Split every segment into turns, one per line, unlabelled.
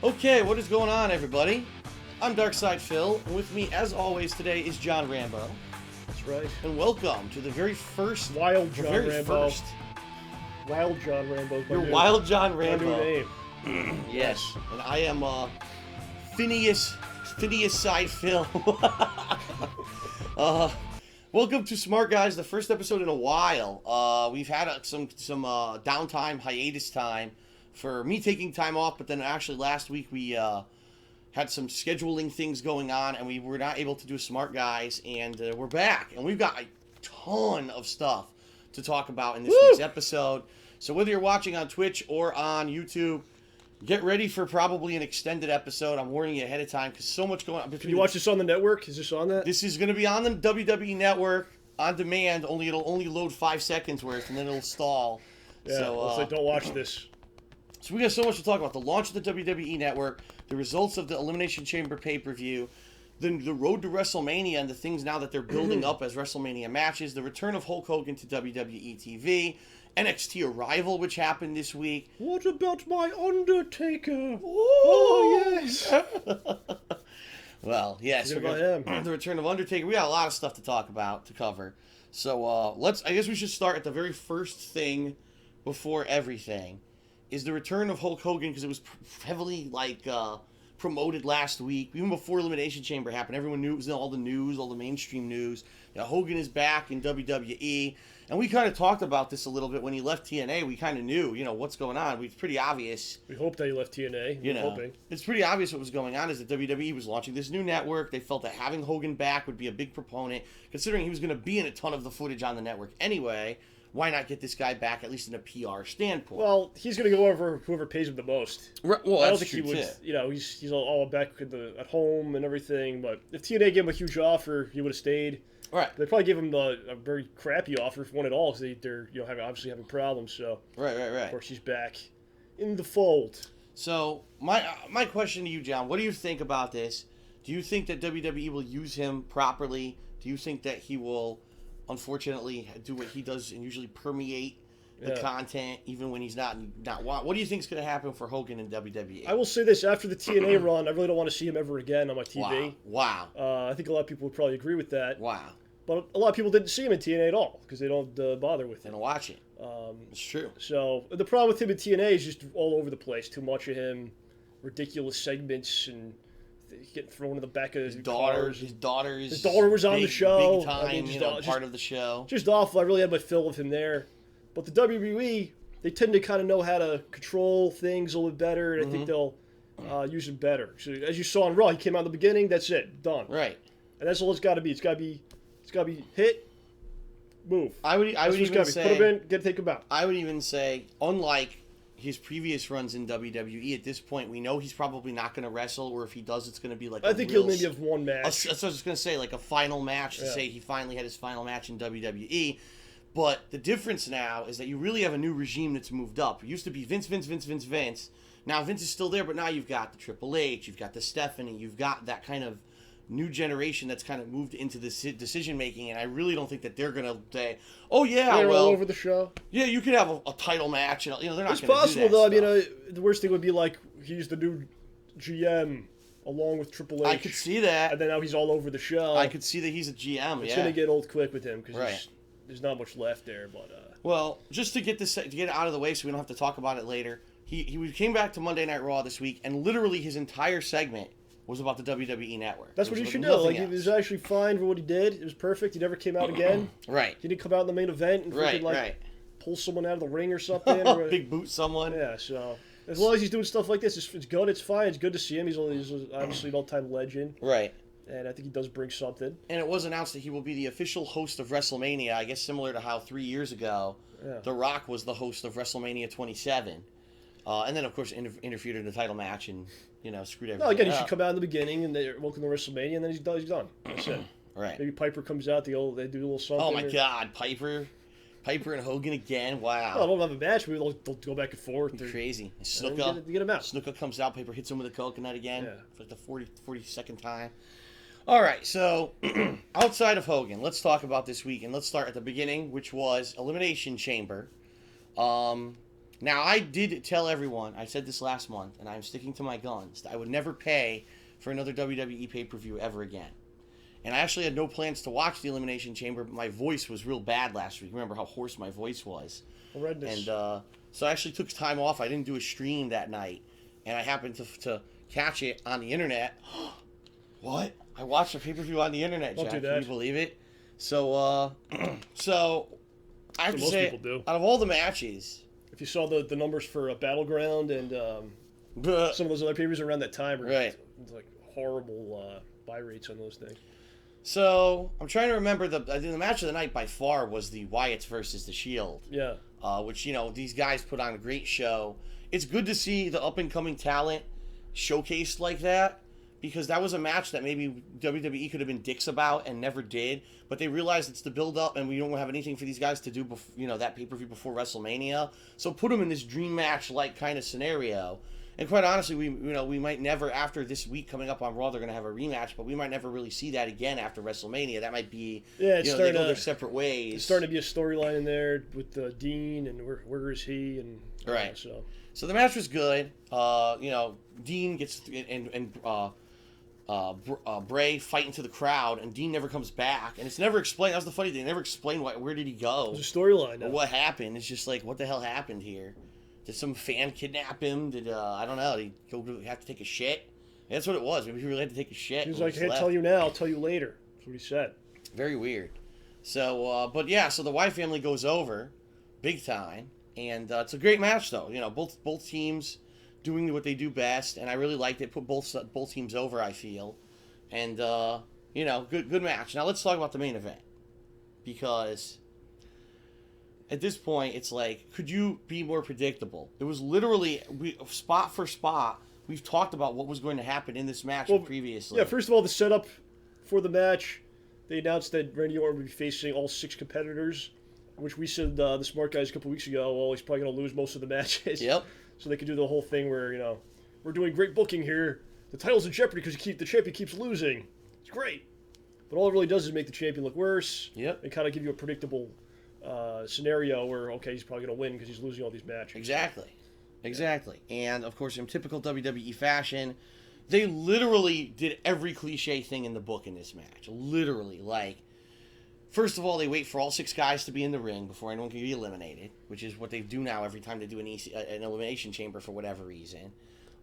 Okay, what is going on, everybody? I'm Darkside Phil, and with me, as always, today is John Rambo.
That's right.
And welcome to the very first...
Wild John Rambo.
First.
Wild John Rambo.
You're Wild John Rambo.
My new name.
Yes, and I am Phineas Side Phil. Welcome to Smark Guys, the first episode in a while. We've had some downtime, hiatus time for me taking time off, but then actually last week we had some scheduling things going on, and we were not able to do Smart Guys, and we're back, and we've got a ton of stuff to talk about in this week's episode. So whether you're watching on Twitch or on YouTube, get ready for probably an extended episode. I'm warning you ahead of time because so much going on.
Can you watch this on the network? Is this on that?
This is going to be on the WWE Network on demand. It'll only load 5 seconds worth, and then it'll stall.
Yeah, so don't watch this.
So we got so much to talk about. The launch of the WWE Network, the results of the Elimination Chamber pay-per-view, the road to WrestleMania and the things now that they're building up as WrestleMania matches, the return of Hulk Hogan to WWE TV, NXT Arrival, which happened this week.
What about my Undertaker? Oh, yes.
Well, yes. The return of Undertaker. We got a lot of stuff to talk about, to cover. So I guess we should start at the very first thing before everything. Is the return of Hulk Hogan, because it was heavily promoted last week, even before Elimination Chamber happened. Everyone knew, it was in all the news, all the mainstream news. Hogan is back in WWE, and we kind of talked about this a little bit when he left TNA. We kind of knew, what's going on. It's pretty obvious.
We hope that he left TNA. We're hoping. It's
pretty obvious what was going on is that WWE was launching this new network. They felt that having Hogan back would be a big proponent, considering he was going to be in a ton of the footage on the network anyway. Why not get this guy back, at least in a PR standpoint?
Well, he's going to go over whoever pays him the most.
Right, well,
I don't think he would. He's all back at home and everything. But if TNA gave him a huge offer, he would have stayed.
Right.
They probably gave him a very crappy offer, if one at all, because they're obviously having problems. So
right.
Of course, he's back in the fold.
So my question to you, John, what do you think about this? Do you think that WWE will use him properly? Do you think that he will, unfortunately, do what he does and usually permeate the content even when he's not want? What do you think is going to happen for Hogan in WWE?
I will say this, after the TNA run, I really don't want to see him ever again on my TV.
Wow.
I think a lot of people would probably agree with that.
Wow.
But a lot of people didn't see him in TNA at all because they don't bother with it.
They don't watch it. It's true.
So the problem with him in TNA is just all over the place. Too much of him, ridiculous segments, and getting thrown in the back of his daughter. His daughter was on the show.
Big time, part of the show.
Just awful. I really had my fill of him there. But the WWE, they tend to kind of know how to control things a little bit better, and I think they'll use him better. So as you saw on Raw, he came out in the beginning. That's it, done.
Right.
And that's all it's got to be. It's got to be hit, move.
I would even say,
put him in, take him out.
I would even say, unlike his previous runs in WWE, at this point, we know he's probably not going to wrestle, or if he does, it's going to be like
I think he'll maybe have one match.
That's what I was going to say, like a final match to say he finally had his final match in WWE. But the difference now is that you really have a new regime that's moved up. It used to be Vince. Now Vince is still there, but now you've got the Triple H, you've got the Stephanie, you've got that kind of new generation that's kind of moved into this decision making, and I really don't think that they're gonna say, "Oh yeah,
they're all over the show."
Yeah, you could have a title match, and they're not.
It's
gonna
possible
do that
though.
stuff.
The worst thing would be like he's the new GM along with Triple H.
I could see that,
and then now he's all over the show.
I could see that he's a GM.
It's gonna get old quick with him because there's not much left there. But
well, just to get it out of the way, so we don't have to talk about it later. He came back to Monday Night Raw this week, and literally his entire segment was about the WWE Network.
That's what you should do. Like, he was actually fine for what he did. It was perfect. He never came out again.
Right.
He didn't come out in the main event and pull someone out of the ring or something. Or,
big boot someone.
Yeah, so as long as he's doing stuff like this, it's good. It's fine. It's good to see him. He's obviously an all-time legend.
Right.
And I think he does bring something.
And it was announced that he will be the official host of WrestleMania, I guess similar to how 3 years ago, The Rock was the host of WrestleMania 27. And then, of course, interfered in the title match and, screwed everything
No, again,
up.
He should come out in the beginning and they welcome to WrestleMania, and then he's done. That's it.
Right.
Maybe Piper comes out, they do a little something.
Oh, my God. Piper and Hogan again? Wow.
Well, they'll have a match. Maybe they'll go back and forth.
Crazy. Snuka.
Get him out.
Snuka comes out. Piper hits him with a coconut again for like the 42nd time. All right, so outside of Hogan, let's talk about this week, and let's start at the beginning, which was Elimination Chamber. Now, I did tell everyone, I said this last month, and I'm sticking to my guns, that I would never pay for another WWE pay-per-view ever again. And I actually had no plans to watch the Elimination Chamber, but my voice was real bad last week. Remember how hoarse my voice was?
Horrendous.
And so I actually took time off. I didn't do a stream that night. And I happened to catch it on the internet. What? I watched a pay-per-view on the internet, Jack.
Don't do that.
Can you believe it? So, so I have to
most
say,
people do.
out of all the matches...
If you saw the numbers for Battleground and some of those other pay-per-views around that time, were
Right.
like horrible buy rates on those things.
So I'm trying to remember I think the match of the night by far was the Wyatts versus the Shield.
Yeah.
Which, you know, these guys put on a great show. It's good to see the up-and-coming talent showcased like that, because that was a match that maybe WWE could have been dicks about and never did, but they realized it's the build-up and we don't have anything for these guys to do before, you know, that pay-per-view before WrestleMania. So put them in this dream match-like kind of scenario. And quite honestly, we might never, after this week coming up on Raw, they're going to have a rematch, but we might never really see that again after WrestleMania. That might be,
it's
you know, they go their separate ways.
It's starting to be a storyline in there with Dean and where is he and
right.
So
the match was good. You know, Dean gets and Bray fight into the crowd, and Dean never comes back, and it's never explained. That was the funny thing. They never explained where did he go.
There's a storyline now.
What happened? It's just like, what the hell happened here? Did some fan kidnap him? Did I don't know? Did he have to take a shit? That's what it was. Maybe he really had to take a shit.
He was like, I can't tell you now. I'll tell you later. That's what he said.
Very weird. So, but yeah, so the Wyatt family goes over, big time, and it's a great match though. You know, both teams doing what they do best, and I really liked it. Put both teams over, I feel, and you know, good match. Now let's talk about the main event, because at this point it's like, could you be more predictable? It was literally spot for spot. We've talked about what was going to happen in this match previously.
Yeah, first of all, the setup for the match, they announced that Randy Orton would be facing all 6 competitors, which we said the Smark Guys a couple weeks ago. Well, he's probably going to lose most of the matches.
Yep.
So they could do the whole thing where, you know, we're doing great booking here. The title's in jeopardy because the champion keeps losing. It's great. But all it really does is make the champion look worse.
Yep.
And kind of give you a predictable scenario where, okay, he's probably going to win because he's losing all these matches.
Exactly. And, of course, in typical WWE fashion, they literally did every cliche thing in the book in this match. Literally. Like, first of all, they wait for all 6 guys to be in the ring before anyone can be eliminated, which is what they do now every time they do an elimination chamber for whatever reason.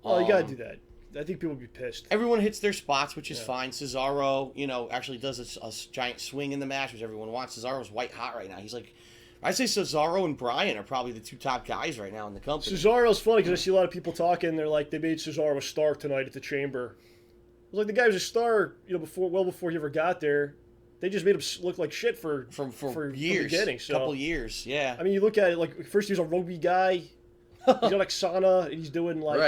Oh, you got to do that. I think people would be pissed.
Everyone hits their spots, which is fine. Cesaro, you know, actually does a giant swing in the match, which everyone wants. Cesaro's white hot right now. He's like, I'd say Cesaro and Bryan are probably the 2 top guys right now in the company.
Cesaro's funny because I see a lot of people talking. They're like, they made Cesaro a star tonight at the Chamber. I was like, the guy was a star, you know, before he ever got there. They just made him look like shit for
years,
from the beginning. So,
couple years, yeah.
I mean, you look at it like first he was a rugby guy. He's on like Sana, and he's doing like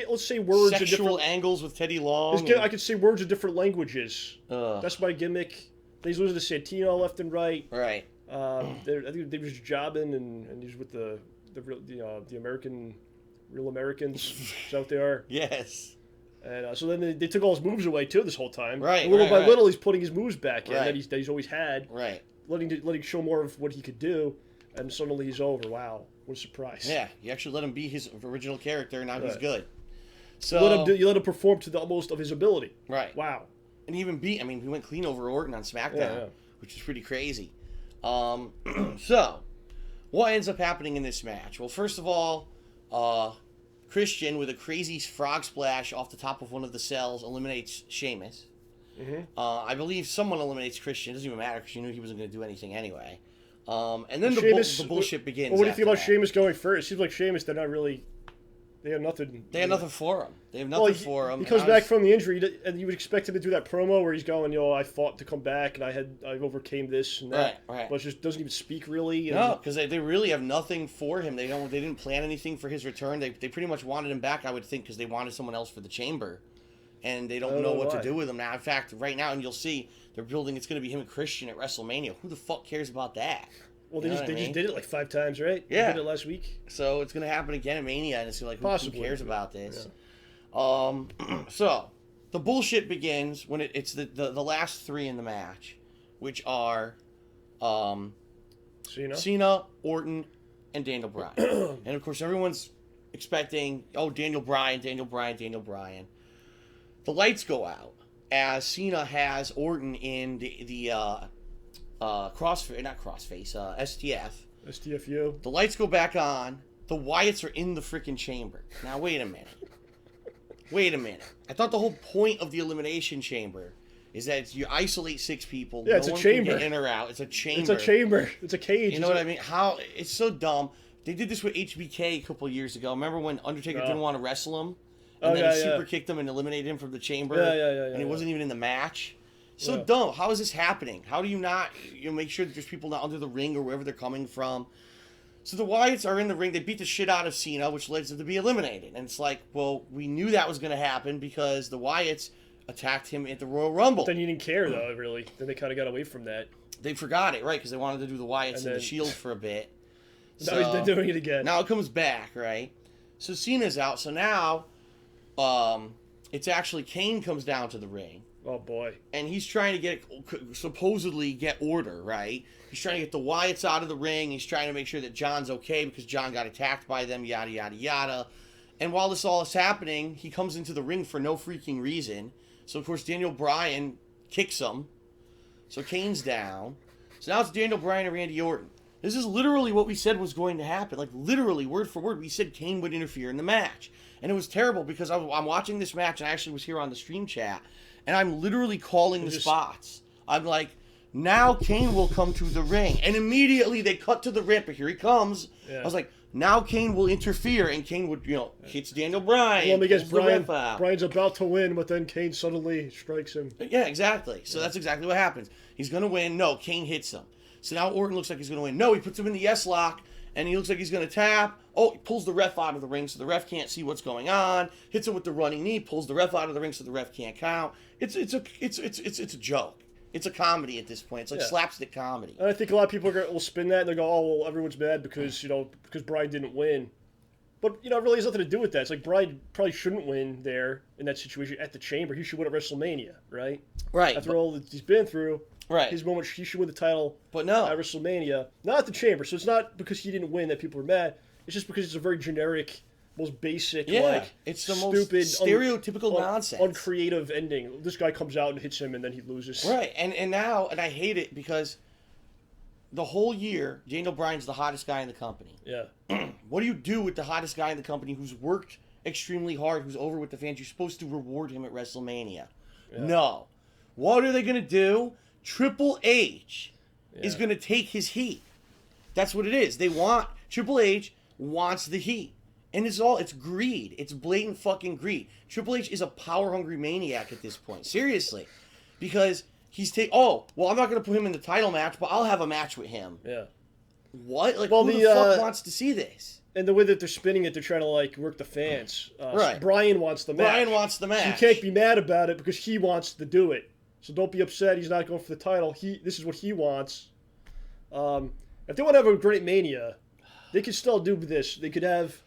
let's say words
sexual
in different
angles with Teddy Long.
I could say words in different languages. That's my gimmick. Then he's losing to Santino left and right.
Right.
I think they was jobbing, and he's with the American, real Americans. Is that what they are?
Yes.
And so then they took all his moves away too this whole time.
Right.
And little by little, he's putting his moves back in
right.
that he's always had.
Right.
Letting show more of what he could do, and suddenly he's over. Wow, what a surprise!
Yeah, you actually let him be his original character, and now he's good. So
you let him perform to the utmost of his ability.
Right.
Wow.
And he even beat. I mean, he went clean over Orton on SmackDown, which is pretty crazy. So, what ends up happening in this match? Well, first of all, Christian, with a crazy frog splash off the top of one of the cells, eliminates Sheamus.
Mm-hmm.
I believe someone eliminates Christian. It doesn't even matter because you knew he wasn't going to do anything anyway. And then the bullshit begins.
Well, what do you think about Sheamus going first? It seems like Sheamus, they're not really... They have nothing.
They have nothing for him. They have nothing for him.
He comes back from the injury, and you would expect him to do that promo where he's going, I fought to come back, and I overcame this and that.
Right.
But it just doesn't even speak really.
No, because they really have nothing for him. They didn't plan anything for his return. They pretty much wanted him back, I would think, because they wanted someone else for the Chamber, and they don't know what to do with him now. In fact, right now, and you'll see they're building. It's going to be him and Christian at WrestleMania. Who the fuck cares about that?
Well, they just did it like 5 times, right?
Yeah.
They did it last week.
So it's going to happen again at Mania, and it's like, who cares about this?
Yeah.
So the bullshit begins when it's the last 3 in the match, which are Cena, Orton, and Daniel Bryan. And of course, everyone's expecting, Daniel Bryan. The lights go out as Cena has Orton in the STF.
STFU.
The lights go back on. The Wyatts are in the freaking chamber. Now, wait a minute. I thought the whole point of the Elimination Chamber is that you isolate 6 people.
Yeah, it's a chamber.
Can get in or out. It's a chamber.
It's a chamber. It's a cage.
You know what I mean? It's so dumb. They did this with HBK a couple of years ago. Remember when Undertaker didn't want to wrestle him? And then he super kicked him and eliminated him from the chamber?
Yeah.
And he wasn't even in the match? So dumb. How is this happening? How do you not make sure that there's people not under the ring or wherever they're coming from? So the Wyatts are in the ring. They beat the shit out of Cena, which leads them to be eliminated. And it's like, well, we knew that was going to happen because the Wyatts attacked him at the Royal Rumble.
Then you didn't care, though, really. Then they kind of got away from that.
They forgot it, right? Because they wanted to do the Wyatts and the Shield for a bit.
Now they're doing it again.
Now it comes back, right? So Cena's out. So now it's actually Kane comes down to the ring.
Oh, boy.
And he's trying to supposedly get order, right? He's trying to get the Wyatts out of the ring. He's trying to make sure that John's okay because John got attacked by them, yada, yada, yada. And while this all is happening, he comes into the ring for no freaking reason. So, of course, Daniel Bryan kicks him. So Kane's down. So now it's Daniel Bryan and Randy Orton. This is literally what we said was going to happen. Like, literally, word for word, we said Kane would interfere in the match. And it was terrible because I'm watching this match, and I actually was here on the stream chat, and I'm literally calling the spots. I'm like, now Kane will come to the ring. And immediately they cut to the Ripper. Here he comes. Yeah. I was like, now Kane will interfere, and Kane would, hits Daniel Bryan.
Well, because Bryan's about to win, but then Kane suddenly strikes him.
Yeah, exactly. So that's exactly what happens. He's going to win. No, Kane hits him. So now Orton looks like he's going to win. No, he puts him in the yes lock, and he looks like he's going to tap. Oh, he pulls the ref out of the ring so the ref can't see what's going on. Hits him with the running knee, pulls the ref out of the ring so the ref can't count. It's a joke. It's a comedy at this point. It's like slapstick comedy.
And I think a lot of people will spin that and they'll go, "Oh, well, everyone's mad because Bryan didn't win." But it really has nothing to do with that. It's like Bryan probably shouldn't win there in that situation at the Chamber. He should win at WrestleMania, right?
Right.
After all that he's been through,
right?
His moment, he should win the title.
But no,
at WrestleMania, not at the Chamber. So it's not because he didn't win that people are mad. It's just because it's a very generic, most basic,
it's the
stupid,
most stereotypical nonsense,
uncreative ending. This guy comes out and hits him, and then he loses.
Right, and now I hate it because the whole year Daniel Bryan's the hottest guy in the company.
Yeah.
What do you do with the hottest guy in the company who's worked extremely hard, who's over with the fans? You're supposed to reward him at WrestleMania. Yeah. No. What are they going to do? Triple H is going to take his heat. That's what it is. Triple H wants the heat. And it's greed. It's blatant fucking greed. Triple H is a power-hungry maniac at this point. Seriously. Because I'm not going to put him in the title match, but I'll have a match with him.
Yeah.
What? Like, who the fuck wants to see this?
And the way that they're spinning it, they're trying to, work the fans.
Right.
Bryan wants the match.
So you
can't be mad about it because he wants to do it. So don't be upset he's not going for the title. This is what he wants. If they want to have a great Mania, they could still do this. They could have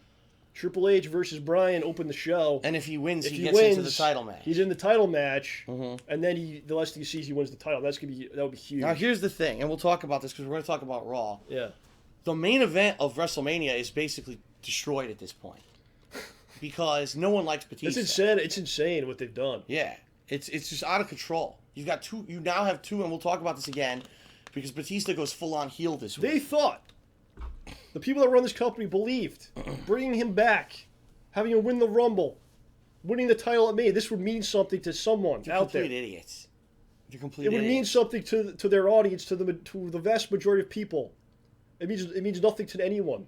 Triple H versus Bryan open the show.
And if he wins, he gets into the title match.
He's in the title match, and then the last thing he sees, he wins the title. That would be huge.
Now here's the thing, and we'll talk about this because we're going to talk about Raw.
Yeah.
The main event of WrestleMania is basically destroyed at this point because no one likes Batista.
It's insane what they've done.
Yeah, it's just out of control. You now have two, and we'll talk about this again because Batista goes full on heel this week.
They thought. The people that run this company believed bringing him back, having him win the Rumble, winning the title at Mania, this would mean something to someone out there.
Complete idiots. They're complete
idiots. It would mean something to their audience, to the vast majority of people. It means nothing to anyone.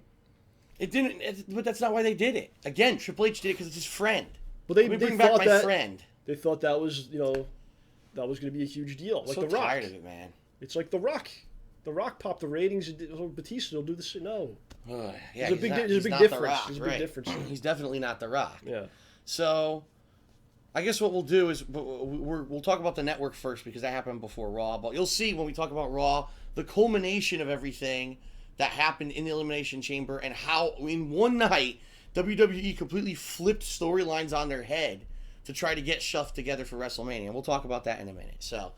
It didn't, but that's not why they did it. Again, Triple H did it because it's his friend.
But they
bring back my friend.
They thought that was that was going to be a huge deal.
I'm so tired of it, man.
It's like The Rock. The Rock popped the ratings. Batista will do this. No.
Yeah,
there's a big difference. There's a big difference.
He's definitely not The Rock.
Yeah.
So, I guess what we'll do is we'll talk about the network first because that happened before Raw. But you'll see when we talk about Raw, the culmination of everything that happened in the Elimination Chamber and how in one night WWE completely flipped storylines on their head to try to get stuff together for WrestleMania. And we'll talk about that in a minute. So,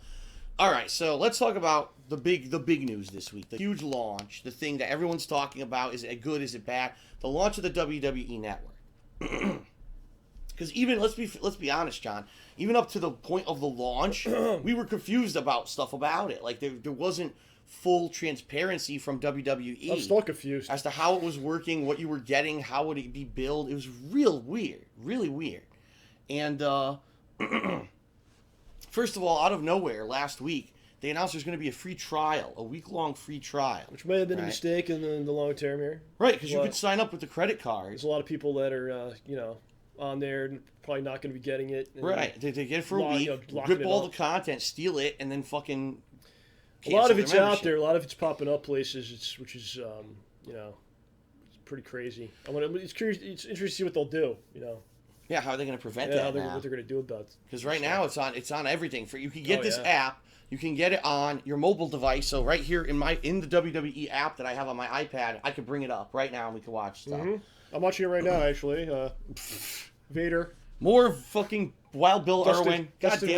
All right, so let's talk about the big news this week, the huge launch, the thing that everyone's talking about. Is it good? Is it bad? The launch of the WWE Network. Because even let's be honest, John. Even up to the point of the launch, we were confused about stuff about it. Like there wasn't full transparency from WWE.
I'm still confused
as to how it was working, what you were getting, how would it be billed. It was real weird, really weird. And first of all, out of nowhere, last week they announced there's going to be a free trial, a week-long free trial,
which may have been a mistake in the long term here.
Right, because you could sign up with the credit card.
There's a lot of people that are on there and probably not going to be getting it.
Right, they get it for a week, rip all the content, steal it, and then fucking
a lot of it's out there. A lot of it's popping up places, which is it's pretty crazy. It's curious. It's interesting to see what they'll do.
Yeah, how are they going to prevent that?
What they're going to do about it?
Because right now it's on everything. You can get this app. You can get it on your mobile device. So right here in the WWE app that I have on my iPad, I can bring it up right now and we can watch stuff.
Mm-hmm. I'm watching it right now, actually. Vader.
More fucking Wild Bill Irwin.
Dustin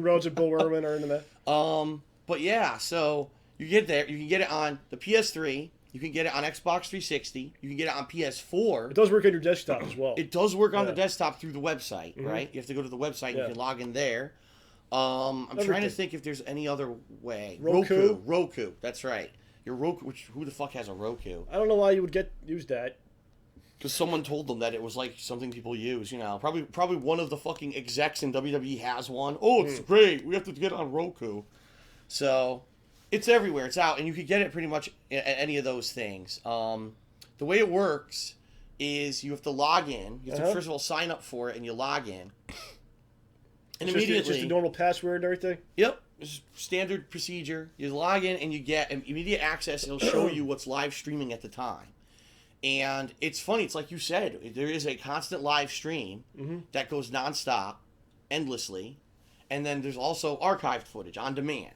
Rhodes and Bill Irwin are in the match.
But yeah, so you get there. You can get it on the PS3. You can get it on Xbox 360. You can get it on PS4.
It does work on your desktop as well.
It does work on the desktop through the website, right? You have to go to the website and you can log in there. I'm trying to think if there's any other way. Roku. That's right. Your Roku. Who the fuck has a Roku?
I don't know why you would use that.
Because someone told them that it was like something people use. Probably one of the fucking execs in WWE has one. Oh, it's great. We have to get on Roku. So it's everywhere. It's out, and you can get it pretty much at any of those things. The way it works is you have to log in. You have to first of all sign up for it, and you log in. And immediately,
it's just a normal password and everything.
Yep, it's standard procedure. You log in and you get immediate access. It'll show you what's live streaming at the time. And it's funny. It's like you said. There is a constant live stream that goes nonstop, endlessly, and then there's also archived footage on demand.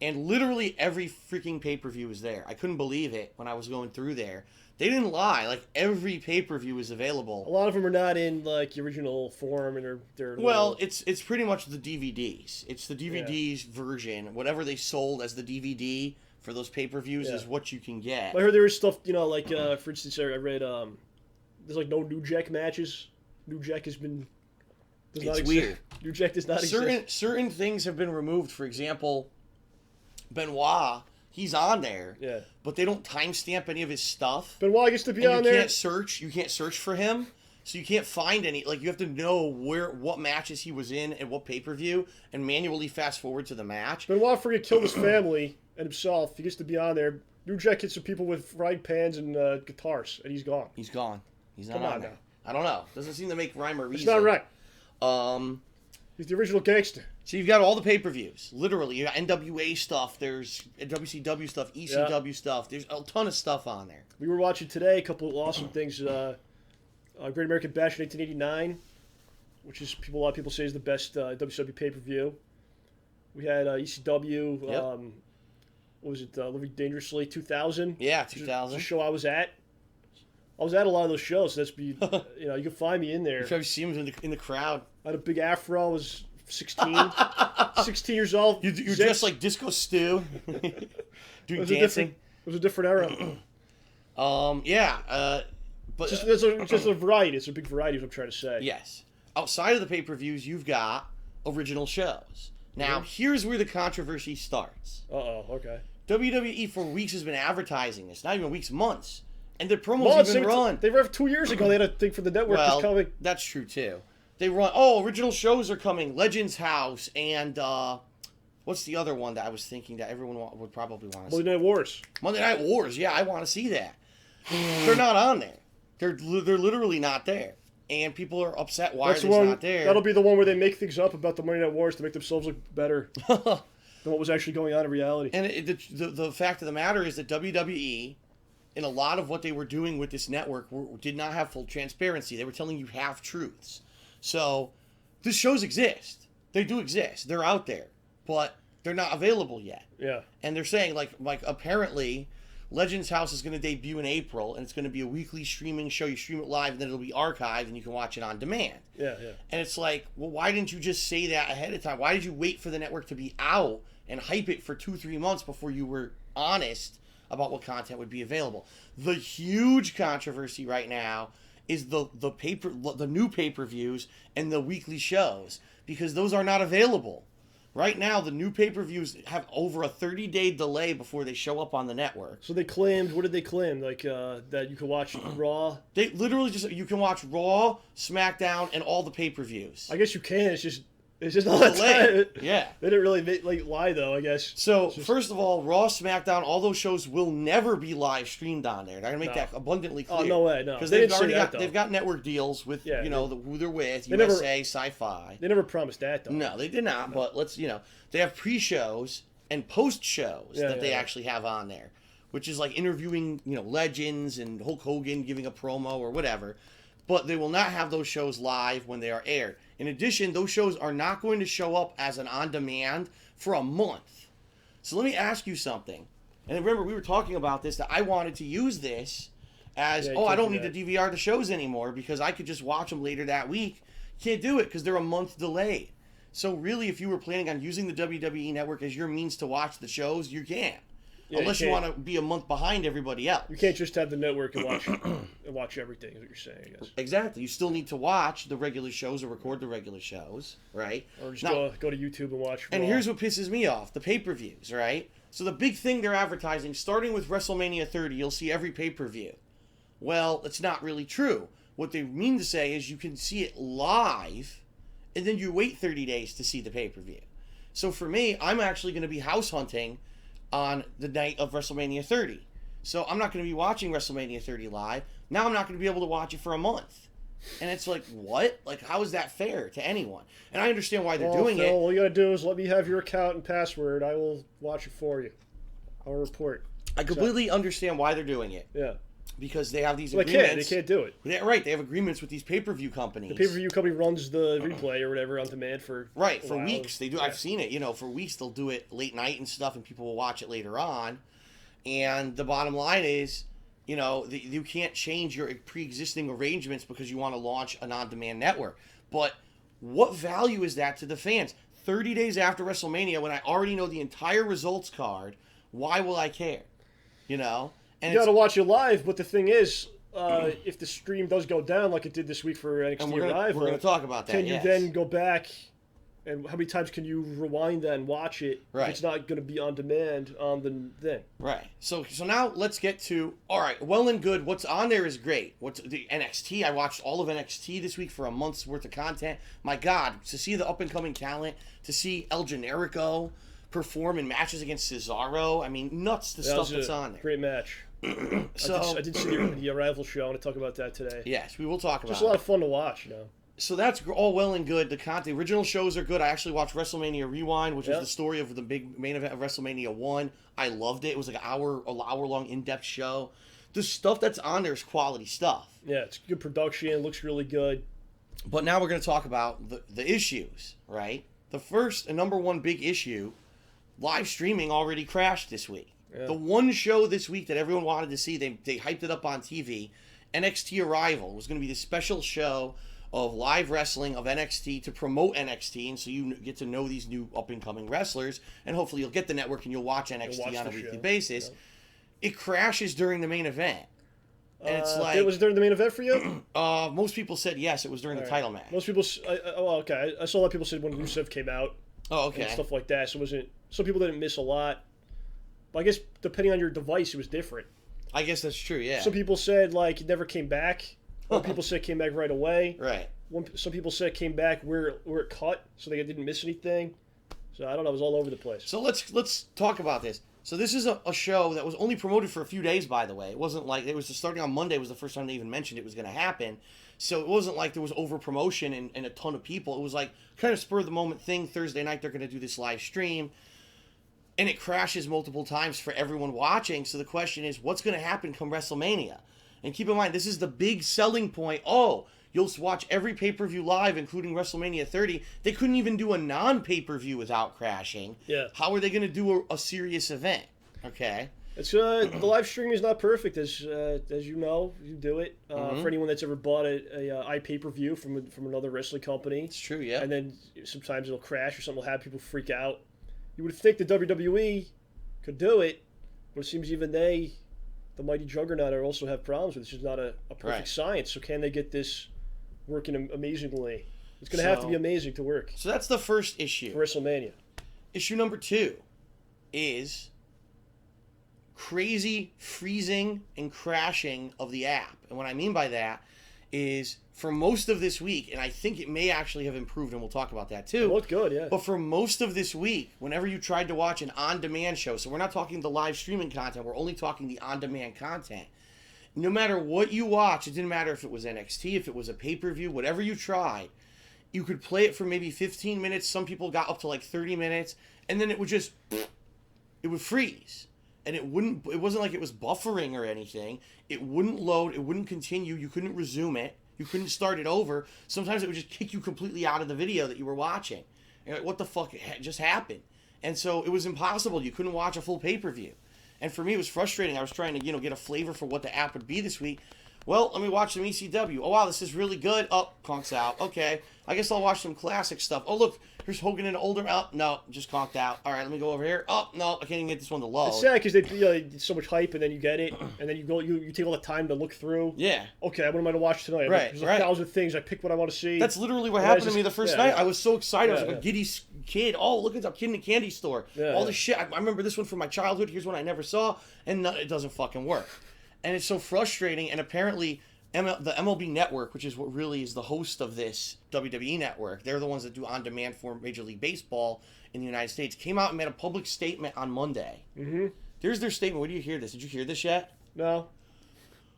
And literally every freaking pay-per-view is there. I couldn't believe it when I was going through there. They didn't lie. Like, every pay-per-view is available.
A lot of them are not in, like, the original form. And they're
well, it's pretty much the DVDs. It's the DVDs version. Whatever they sold as the DVD for those pay-per-views is what you can get.
I heard there was stuff, like, for instance, I read, there's, like, no New Jack matches. New Jack does not exist. Weird. New Jack does not exist.
Certain things have been removed. For example, Benoit, he's on there, but they don't timestamp any of his stuff.
Benoit gets to be on there.
You can't search for him, so you can't find any. Like, you have to know what matches he was in and what pay-per-view, and manually fast forward to the match.
Benoit freaking killed his family and himself. He gets to be on there. New Jack hits some people with frying pans and guitars, and he's gone.
He's gone. He's not on there. I don't know. Doesn't seem to make rhyme or reason.
It's not right. He's the original gangster.
So you've got all the pay-per-views. Literally, you got NWA stuff. There's WCW stuff, ECW stuff. There's a ton of stuff on there.
We were watching today a couple of awesome things. Great American Bash in 1889, which is a lot of people say is the best WCW pay-per-view. We had ECW. What was it? Living Dangerously 2000.
Yeah, 2000.
The show I was at. I was at a lot of those shows. So you can find me in there.
You probably see him in the crowd.
I had a big afro. I was 16 years old.
You're dressed like Disco Stew, doing dancing.
It was a different era.
But
it's just a variety. It's a big variety, is what I'm trying to say.
Yes. Outside of the pay-per-views, you've got original shows. Now, here's where the controversy starts.
Okay.
WWE for weeks has been advertising this. Not even weeks, months. And their promos even run.
They were 2 years ago. They had a thing for the network that's coming.
That's true, too. They run, original shows are coming. Legends House and, what's the other one that I was thinking that everyone would probably want to see?
Monday Night Wars.
Monday Night Wars, yeah, I want to see that. They're not on there. They're literally not there. And people are upset why it's not there.
That'll be the one where they make things up about the Monday Night Wars to make themselves look better than what was actually going on in reality.
And the fact of the matter is that WWE, in a lot of what they were doing with this network, did not have full transparency. They were telling you half-truths. So, these shows exist. They do exist. They're out there. But they're not available yet.
Yeah.
And they're saying, like apparently, Legends House is going to debut in April, and it's going to be a weekly streaming show. You stream it live, and then it'll be archived, and you can watch it on demand.
Yeah.
And it's like, well, why didn't you just say that ahead of time? Why did you wait for the network to be out and hype it for 2-3 months before you were honest about what content would be available. The huge controversy right now is the new pay-per-views and the weekly shows, because those are not available. Right now, the new pay-per-views have over a 30-day delay before they show up on the network.
So they claimed, what did they claim? Like, that you could watch Raw?
They literally just, you can watch Raw, SmackDown, and all the pay-per-views.
I guess you can, it's just not that
delay.
time.
Yeah.
They didn't really lie, though, I guess.
So, first of all, Raw, SmackDown, all those shows will never be live streamed on there. They're going to make that abundantly clear.
Oh, no way, no.
Because they've got network deals with, who they're with, USA, Sci-Fi.
They never promised that, though.
No, they did not, but they have pre-shows and post-shows that they actually have on there, which is like interviewing, legends and Hulk Hogan giving a promo or whatever. But they will not have those shows live when they are aired. In addition, those shows are not going to show up as an on-demand for a month. So let me ask you something. And remember, we were talking about this, that I wanted to use this as, I don't need to DVR the shows anymore because I could just watch them later that week. Can't do it because they're a month delayed. So really, if you were planning on using the WWE Network as your means to watch the shows, you can't. Unless you want to be a month behind everybody else.
You can't just have the network and watch everything, is what you're saying, I guess.
Exactly. You still need to watch the regular shows or record the regular shows, right?
Or just go to YouTube and watch Raw.
And here's what pisses me off. The pay-per-views, right? So the big thing they're advertising, starting with WrestleMania 30, you'll see every pay-per-view. Well, it's not really true. What they mean to say is you can see it live, and then you wait 30 days to see the pay-per-view. So for me, I'm actually going to be house hunting on the night of WrestleMania 30. So I'm not going to be watching WrestleMania 30 live. Now I'm not going to be able to watch it for a month. And it's like, what? Like, how is that fair to anyone? And I understand why they're doing
Phil,
it.
All you got to do is let me have your account and password. I will watch it for you. I'll report.
I completely understand why they're doing it.
Yeah.
Because they have these
agreements. They can't do it.
Right. They have agreements with these pay-per-view companies.
The pay-per-view company runs the replay or whatever on demand for
weeks. They do. Yeah. I've seen it. For weeks they'll do it late night and stuff, and people will watch it later on. And the bottom line is, you can't change your pre-existing arrangements because you want to launch an on-demand network. But what value is that to the fans? 30 days after WrestleMania, when I already know the entire results card, why will I care? And
you got to watch it live, but the thing is, if the stream does go down like it did this week for NXT Arrival,
we're going to talk about that.
Can you then go back, and how many times can you rewind that and watch it?
Right.
If it's not going to be on demand on the thing.
Right. So now let's get to, all right, well and good. What's on there is great. What's the NXT? I watched all of NXT this week for a month's worth of content. My God, to see the up-and-coming talent, to see El Generico perform in matches against Cesaro. I mean, nuts the stuff that's on there.
Great match. I did see the Arrival show. I want to talk about that today.
Yes, we will talk about it.
Just a lot of fun to watch,
So that's all well and good. The original shows are good. I actually watched WrestleMania Rewind, which was the story of the big main event of WrestleMania 1. I loved it. It was like an hour-long in-depth show. The stuff that's on there is quality stuff.
Yeah, it's good production. It looks really good.
But now we're going to talk about the issues, right? The first and number one big issue, live streaming already crashed this week. Yeah. The one show this week that everyone wanted to see, they hyped it up on TV, NXT Arrival, was going to be the special show of live wrestling of NXT to promote NXT, and so you get to know these new up-and-coming wrestlers, and hopefully you'll get the network and you'll watch NXT on a weekly basis. Yeah. It crashes during the main event. And it's like...
It was during the main event for you?
Most people said yes, it was during the title match.
Most people... okay. I saw a lot of people said when Rusev came out.
Oh, okay.
And stuff like that, so it wasn't... Some people didn't miss a lot. But I guess depending on your device, it was different.
I guess that's true, yeah.
Some people said, it never came back. Other people said it came back right away.
Right.
Some people said it came back where it cut, so they didn't miss anything. So I don't know, it was all over the place.
So let's talk about this. So this is a show that was only promoted for a few days, by the way. It wasn't like it was starting on Monday was the first time they even mentioned it was going to happen. So it wasn't like there was over promotion and a ton of people. It was like kind of spur of the moment thing. Thursday night they're going to do this live stream, and it crashes multiple times for everyone watching. So the question is, what's going to happen come WrestleMania? And keep in mind, this is the big selling point. Oh, you'll watch every pay-per-view live, including WrestleMania 30. They couldn't even do a non-pay-per-view without crashing.
Yeah.
How are they going to do a serious event? Okay.
It's the live streaming is not perfect, as you know. You do it for anyone that's ever bought a iPay-per-view from another wrestling company.
It's true, yeah.
And then sometimes it'll crash or something will happen. People freak out. You would think the WWE could do it, but it seems even they, the mighty juggernaut, also have problems with this. It's not a perfect science. So can they get this working amazingly? It's going to have to be amazing to work.
So that's the first issue.
For WrestleMania.
Issue number 2 is crazy freezing and crashing of the app. And what I mean by that is for most of this week, and I think it may actually have improved, and we'll talk about that too.
It looked good, yeah.
But for most of this week, whenever you tried to watch an on-demand show, so we're not talking the live streaming content, we're only talking the on-demand content. No matter what you watch, it didn't matter if it was NXT, if it was a pay-per-view, whatever you tried, you could play it for maybe 15 minutes. Some people got up to like 30 minutes, and then it would just, it would freeze. And it wasn't like it was buffering or anything. It wouldn't load, it wouldn't continue, you couldn't resume it, you couldn't start it over. Sometimes it would just kick you completely out of the video that you were watching. You're like, what the fuck just happened? And so it was impossible. You couldn't watch a full pay-per-view. And for me, it was frustrating. I was trying to, get a flavor for what the app would be this week. Well, let me watch some ECW. Oh, wow, this is really good. Oh, conked out. Okay, I guess I'll watch some classic stuff. Oh, look, here's Hogan in older. Oh, no, just conked out. All right, let me go over here. Oh, no, I can't even get this one to load.
It's sad because they so much hype, and then you get it, and then you take all the time to look through.
Yeah.
Okay, what am I going to watch tonight?
Right,
There's 1,000 things. I pick what I want to see.
That's literally what happened to me the first night. Yeah. I was so excited. I was like a giddy kid. Oh, look at that kid in the candy store. Yeah, all this shit. I remember this one from my childhood. Here's one I never saw, and it doesn't fucking work. And it's so frustrating, and apparently the MLB Network, which is what really is the host of this WWE network, they're the ones that do on-demand for Major League Baseball in the United States, came out and made a public statement on Monday. Mm-hmm. There's their statement. Where do you hear this? Did you hear this yet?
No.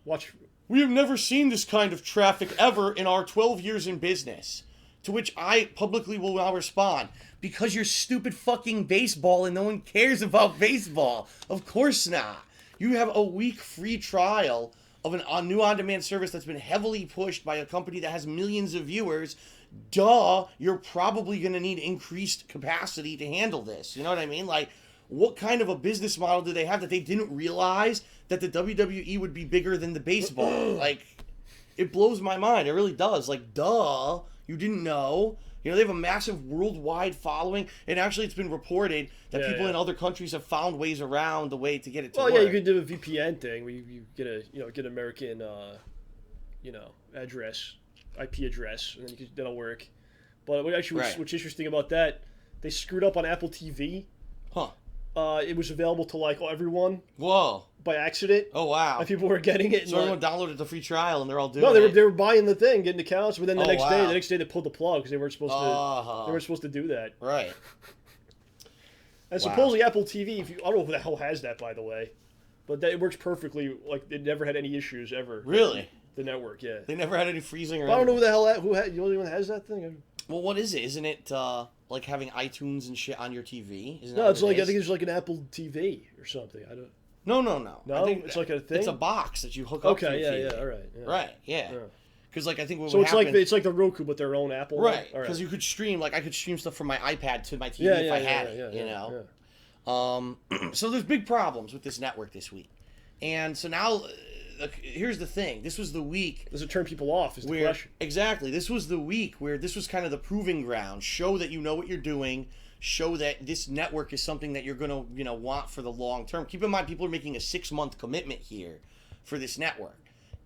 Watch.
We have never seen this kind of traffic ever in our 12 years in business. To which I publicly will now respond, because you're stupid fucking baseball and no one cares about baseball. Of course not. You have a week free trial of a new on-demand service that's been heavily pushed by a company that has millions of viewers. Duh, you're probably going to need increased capacity to handle this. You know what I mean? Like, what kind of a business model do they have that they didn't realize that the WWE would be bigger than the baseball? Like, it blows my mind. It really does. Like, duh, you didn't know. They have a massive worldwide following, and actually it's been reported that people in other countries have found ways around the way to get it to work.
Well, yeah, you could do a VPN thing where you get American, address, IP address, and then that'll work. But what's interesting about that, they screwed up on Apple TV.
Huh.
It was available to everyone.
Whoa.
By accident.
Oh wow.
And people were getting it.
So everyone downloaded the free trial and they're all doing
it.
No,
they were buying the thing, getting accounts, but then the next day they pulled the plug because they weren't supposed to do that.
Right.
And supposedly Apple TV, I don't know who the hell has that, by the way, but it works perfectly. Like it never had any issues ever.
Really?
The network, yeah.
They never had any freezing or.
I don't know who the hell has that thing.
Well, what is it? Isn't it like having iTunes and shit on your TV?
No, it's like I think it's like an Apple TV or something. I don't.
No.
No,
I think
it's like a thing.
It's a box that you hook up to your TV.
All right. Yeah.
Right, yeah. Because I think what
so
would
it's
happen...
it's like the Roku, but their own Apple.
Right, because you could stream. Like I could stream stuff from my iPad to my TV if I had it. You know. So there's big problems with this network this week, and so now. Here's the thing. This was the week.
Does it turn people off? Is the question.
Exactly. This was the week where this was kind of the proving ground. Show that you know what you're doing. Show that this network is something that you're going to, want for the long term. Keep in mind, people are making a 6-month commitment here for this network.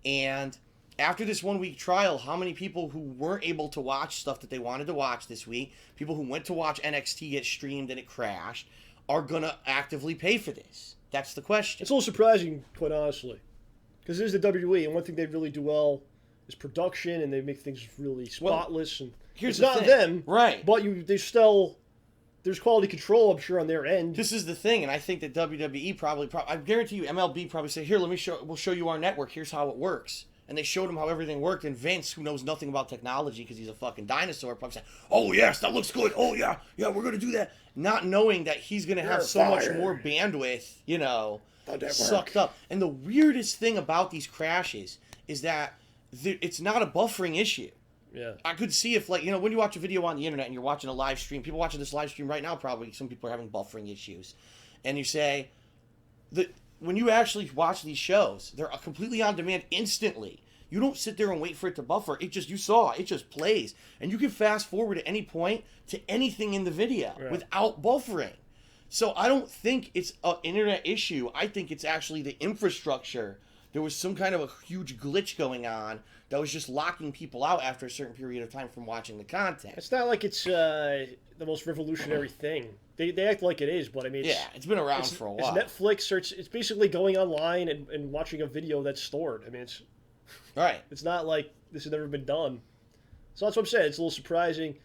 And after this 1-week trial, how many people who weren't able to watch stuff that they wanted to watch this week, people who went to watch NXT get streamed and it crashed, are going to actively pay for this? That's the question.
It's a little surprising, quite honestly. Because it is the WWE, and one thing they really do well is production, and they make things really spotless. And
it's
not them,
right?
But there's quality control, I'm sure, on their end.
This is the thing, and I think that WWE probably I guarantee you, MLB probably say, "Here, we'll show you our network. Here's how it works." And they showed him how everything worked, and Vince, who knows nothing about technology because he's a fucking dinosaur, probably said, "Oh yes, that looks good. Oh yeah, we're gonna do that," not knowing that he's gonna have so much more bandwidth, sucked up. And the weirdest thing about these crashes is that it's not a buffering issue.
Yeah.
I could see if, when you watch a video on the internet and you're watching a live stream, people watching this live stream right now, probably some people are having buffering issues. And you say, when you actually watch these shows, they're completely on demand instantly. You don't sit there and wait for it to buffer. It just plays. And you can fast forward at any point to anything in the video without buffering. So I don't think it's an internet issue. I think it's actually the infrastructure. There was some kind of a huge glitch going on that was just locking people out after a certain period of time from watching the content.
It's not like it's the most revolutionary thing. They act like it is, but I mean,
it's been around for a while.
It's Netflix, or it's basically going online and watching a video that's stored. I mean, it's
right.
It's not like this has never been done. So that's what I'm saying. It's a little surprising.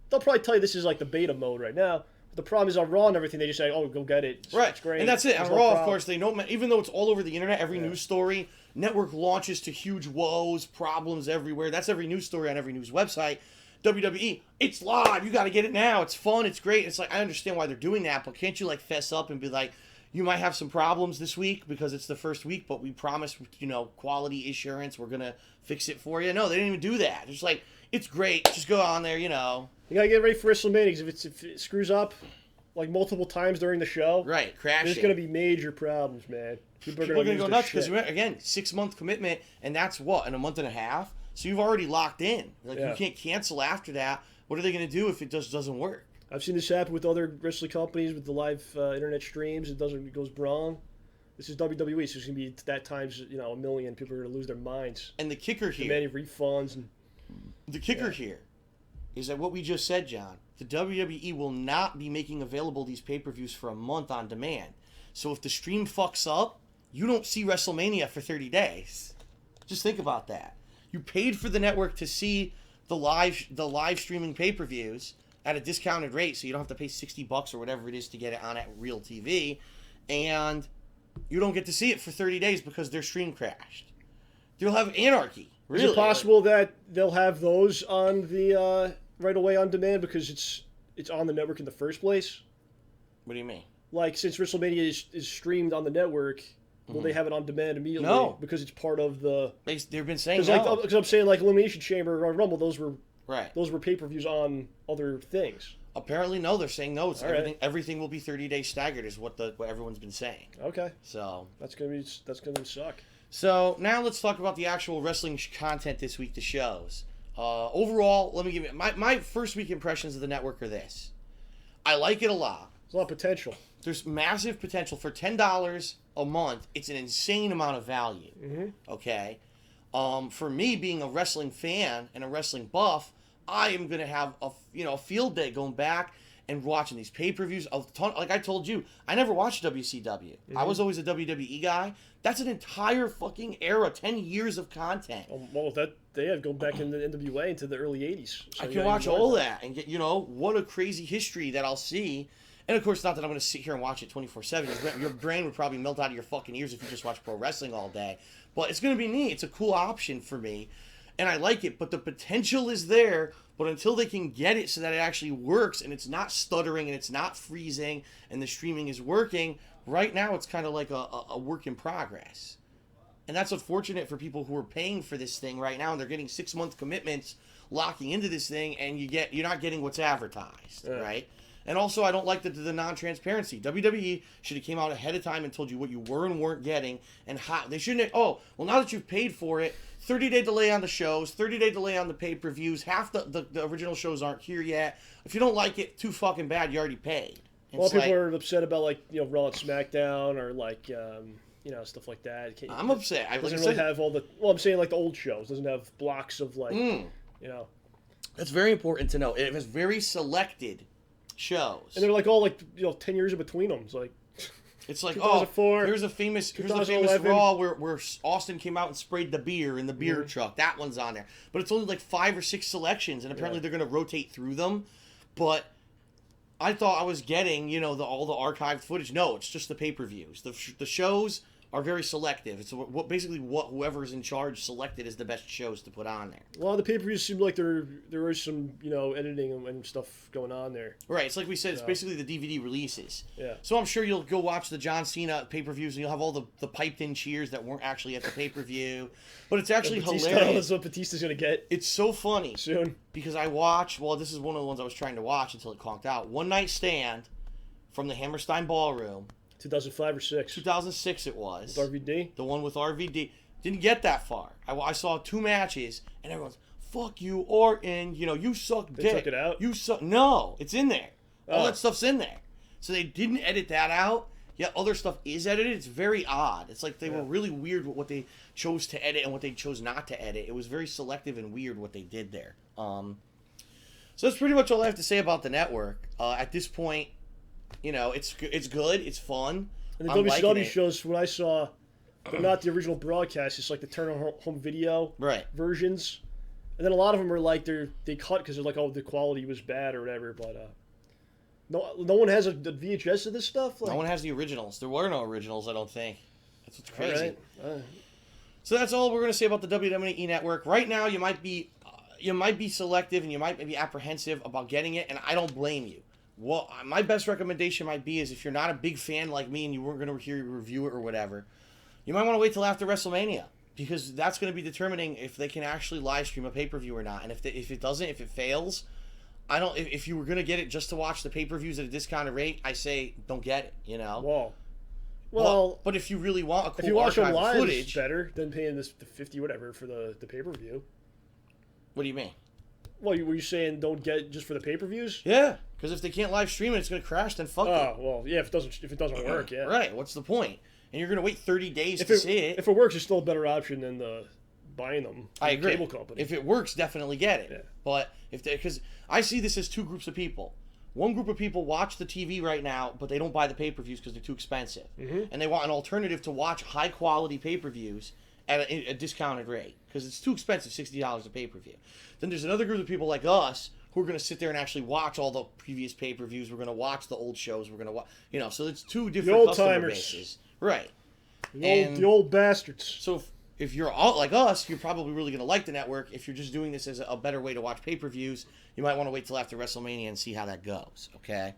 They'll probably tell you this is like the beta mode right now. But the problem is on Raw and everything, they just say, "Oh, go get it."
Right.
It's great.
And that's it.
There's
On
no
Raw, of
problem.
course, they know, even though it's all over the internet, every news story, network launches to huge woes, problems everywhere. That's every news story on every news website. WWE, it's live. You got to get it now. It's fun. It's great. It's like, I understand why they're doing that, but can't you like fess up and be like, you might have some problems this week because it's the first week, but we promise, quality assurance. We're going to fix it for you. No, they didn't even do that. It's like, it's great. Just go on there,
You got to get ready for WrestleMania, because if it screws up like multiple times during the show,
right, crashing.
There's going to be major problems, man. People are going to
go nuts because, again, 6-month commitment, and that's what, in a month and a half? So you've already locked in. You can't cancel after that. What are they going to do if it just doesn't work?
I've seen this happen with other wrestling companies with the live internet streams. It goes wrong. This is WWE, so it's going to be that times a million. People are going to lose their minds.
And the kicker here,
demanding refunds.
Here is that what we just said, John. The WWE will not be making available these pay-per-views for a month on demand. So if the stream fucks up, you don't see WrestleMania for 30 days. Just think about that. You paid for the network to see the live streaming pay-per-views at a discounted rate, so you don't have to pay $60 or whatever it is to get it on at real TV, and you don't get to see it for 30 days because their stream crashed. You'll have anarchy. Really.
Is it possible that they'll have those on the right away on demand because it's on the network in the first place?
What do you mean?
Like, since WrestleMania is streamed on the network, will they have it on demand immediately?
No,
because it's part of the.
They've been saying
no. Because I'm saying like Elimination Chamber, Royal Rumble, those were
right.
Those were pay-per-views on other things.
Apparently, no. They're saying no. It's everything.
Right.
Everything will be 30 days staggered, is what everyone's been saying.
Okay.
So
that's gonna suck.
So now let's talk about the actual wrestling content this week. The shows. Overall, let me give you my first week impressions of the network are this. I like it a lot.
There's a lot of potential.
There's massive potential for $10 a month. It's an insane amount of value.
Mm-hmm.
Okay. For me, being a wrestling fan and a wrestling buff, I am gonna have a field day going back and watching these pay-per-views. Like I told you, I never watched WCW. Mm-hmm. I was always a WWE guy. That's an entire fucking era, 10 years of content.
Well, they had go back in the NWA into the early 80s. So
I can watch all that and get, what a crazy history that I'll see. And of course, not that I'm going to sit here and watch it 24/7. Your brain would probably melt out of your fucking ears if you just watch pro wrestling all day. But it's going to be neat. It's a cool option for me. And I like it. But the potential is there. But until they can get it so that it actually works and it's not stuttering and it's not freezing and the streaming is working, right now it's kind of like a work in progress. And that's unfortunate for people who are paying for this thing right now and they're getting 6-month commitments locking into this thing and you're not getting what's advertised, right? And also, I don't like the non-transparency. WWE should have came out ahead of time and told you what you were and weren't getting and how. They shouldn't have, now that you've paid for it, 30-day delay on the shows, 30-day delay on the pay-per-views. Half the original shows aren't here yet. If you don't like it, too fucking bad, you already paid.
A lot of people are upset about, Raw and SmackDown or, stuff like that.
I'm upset.
It doesn't really have all the... Well, I'm saying, the old shows. It doesn't have blocks of,
That's very important to know. It has very selected shows.
And they're all 10 years in between them. It's like 2004,
here's a famous Raw where Austin came out and sprayed the beer in the beer truck. That one's on there. But it's only 5 or 6 selections, and apparently they're going to rotate through them. But I thought I was getting, all the archived footage. No, it's just the pay-per-views. The shows are very selective. It's basically what whoever's in charge selected as the best shows to put on there.
A lot of the pay-per-views seem like there is some, editing and stuff going on there.
Right. It's like we said, it's basically the DVD releases.
Yeah.
So I'm sure you'll go watch the John Cena pay-per-views and you'll have all the piped-in cheers that weren't actually at the pay-per-view. But it's actually hilarious.
That's what Batista's going to get.
It's so funny.
Soon.
Because this is one of the ones I was trying to watch until it conked out. One Night Stand from the Hammerstein Ballroom.
2005 or 6?
2006 it was.
With RVD?
The one with RVD. Didn't get that far. I saw 2 matches, and everyone's, fuck you, Orton, you suck dick.
They took it out?
You suck. No, it's in there. All that stuff's in there. So they didn't edit that out. Yet other stuff is edited. It's very odd. It's like they were really weird with what they chose to edit and what they chose not to edit. It was very selective and weird what they did there. So that's pretty much all I have to say about the network. At this point, it's good. It's fun.
And the WCW shows, when I saw, they're not the original broadcast. It's like the turn on home video versions. And then a lot of them are like they cut because they're like, oh, the quality was bad or whatever. But no one has a VHS of this stuff.
No one has the originals. There were no originals, I don't think. That's what's crazy.
All right.
So that's all we're going to say about the WWE Network. Right now, you might be selective and you might be apprehensive about getting it, and I don't blame you. Well, my best recommendation might be is if you're not a big fan like me and you weren't going to hear you review it or whatever, you might want to wait till after WrestleMania, because that's going to be determining if they can actually live stream a pay-per-view or not. And if it fails, if you were going to get it just to watch the pay-per-views at a discounted rate, I say don't get it,
Whoa. Well,
but if you really want a cool
if you watch them live,
footage,
it's better than paying the $50 whatever for the pay-per-view.
What do you mean?
Well, were you saying don't get it just for the pay-per-views?
Yeah, because if they can't live stream it, it's going to crash. Then fuck it.
Oh, well, yeah. If it doesn't work, yeah.
Right. What's the point? And you're going to wait 30 days to see it.
If it works, it's still a better option than buying them.
I agree.
Cable company.
If it works, definitely get it.
Yeah.
But because I see this as two groups of people. One group of people watch the TV right now, but they don't buy the pay-per-views because they're too expensive, and they want an alternative to watch high-quality pay-per-views at a discounted rate because it's too expensive, $60 a pay-per-view. Then there's another group of people like us who are going to sit there and actually watch all the previous pay-per-views. We're going to watch the old shows. We're going to watch, so it's two different customer bases, right?
The old bastards.
So if you're all like us, you're probably really going to like the network. If you're just doing this as a better way to watch pay-per-views, you might want to wait till after WrestleMania and see how that goes, okay?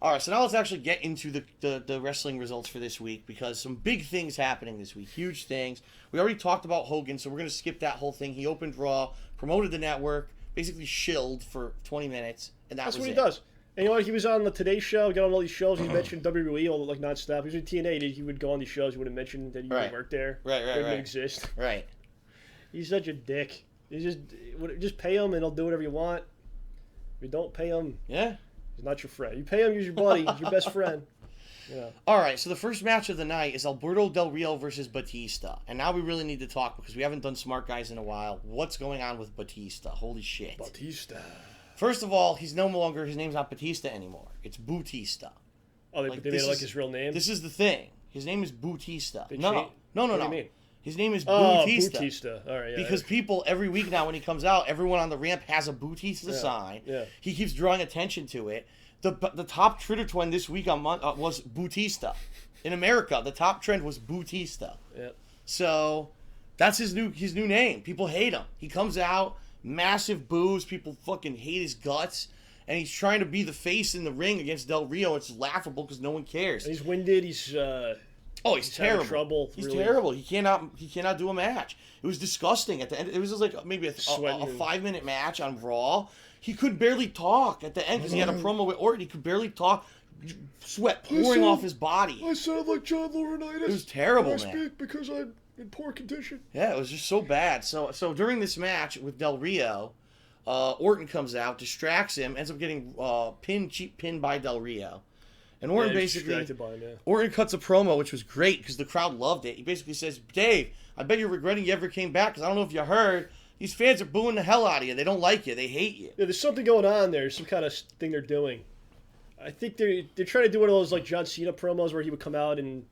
All right, so now let's actually get into the wrestling results for this week, because some big things happening this week, huge things. We already talked about Hogan, so we're going to skip that whole thing. He opened Raw, promoted the network, basically shilled for 20 minutes, and that's
what
it.
He does. And he was on the Today Show, got on all these shows. He mentioned WWE all like nonstop. He was in TNA. He would go on these shows. He would have mentioned that he would work there.
Right.
It wouldn't exist.
Right.
He's such a dick. You just pay him and he'll do whatever you want. If you don't pay him,
yeah,
he's not your friend. You pay him, he's your buddy. He's your best friend. Yeah.
All right, so the first match of the night is Alberto Del Rio versus Batista. And now we really need to talk, because we haven't done Smart Guys in a while. What's going on with Batista? Holy shit.
Batista.
First of all, his name's not Batista anymore. It's Bautista.
Oh, they made it like his real name?
This is the thing. His name is Bautista.
No.
What do
you mean?
His name is Bautista.
Bautista. All right, yeah.
Because people, every week now when he comes out, everyone on the ramp has a Bautista sign.
Yeah.
He keeps drawing attention to it. The top Twitter trend this week was Bautista. In America, the top trend was Bautista.
Yeah.
So that's his new name. People hate him. He comes out, massive boos. People fucking hate his guts. And he's trying to be the face in the ring against Del Rio. It's laughable because no one cares.
And he's winded. He's
terrible.
Trouble.
He's
really.
terrible. He cannot do a match. It was disgusting at the end. It was just like maybe a 5-minute match on Raw. He could barely talk at the end because he had a promo with Orton. He could barely talk. Sweat pouring off his body.
I sound like John Laurinaitis.
It was terrible, man.
I speak because I'm in poor condition.
Yeah, it was just so bad. So during this match with Del Rio, Orton comes out, distracts him, ends up getting cheap pinned by Del Rio. And Orton Orton cuts a promo, which was great because the crowd loved it. He basically says, Dave, I bet you're regretting you ever came back, because I don't know if you heard, these fans are booing the hell out of you. They don't like you. They hate you.
Yeah, there's something going on there. There's some kind of thing they're doing. I think they're trying to do one of those like John Cena promos where he would come out and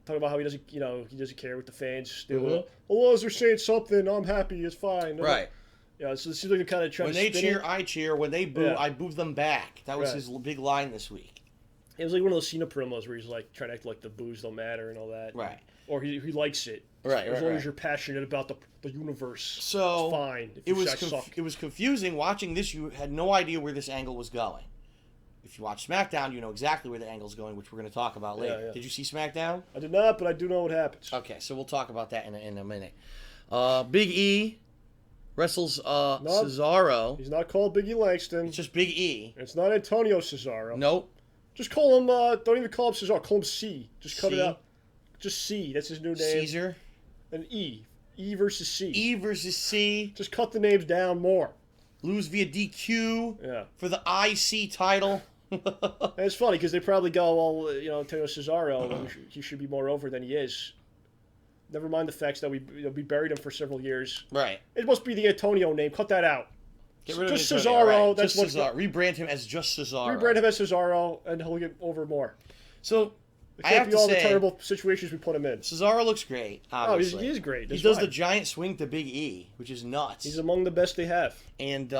talk about how he doesn't care what the fans do.
Mm-hmm.
Well, as they're saying something, I'm happy. It's fine.
Right.
Yeah, so it seems like they're kind of trying
when
to
they cheer, I cheer. When they boo, I boo them back. That was
right.
his big line this week.
It was like one of those Cena promos where he's like trying to act like the boos don't matter and all that.
Right.
Or he likes it.
Right.
As long as you're passionate about the universe.
So
it's fine.
It was confusing watching this. You had no idea where this angle was going. If you watch SmackDown, you know exactly where the angle's going, which we're going to talk about later.
Yeah.
Did you see SmackDown?
I did not, but I do know what happens.
Okay, so we'll talk about that in a minute. Big E wrestles Cesaro.
He's not called Big E Langston.
It's just Big E.
It's not Antonio Cesaro.
Nope.
Just call him, don't even call him Cesaro. Call him C. Just cut it out. Just C. That's his new name.
Caesar.
And E. E versus C.
E versus C.
Just cut the names down more.
Lose via DQ for the IC title.
And it's funny because they probably go, well, Antonio Cesaro, he should be more over than he is. Never mind the facts that we buried him for several years.
Right.
It must be the Antonio name. Cut that out.
Get rid
just
of
Cesaro.
Right.
That's
just
what.
Cesaro. Rebrand him as just Cesaro.
Rebrand him as Cesaro, and he'll get over more.
So
it
I
can't
have
be
to
all
say,
the terrible situations we put him in.
Cesaro looks great. Obviously.
Oh, he is great. That's
he does
fine.
the giant swing to Big E, which is nuts.
He's among the best they have.
And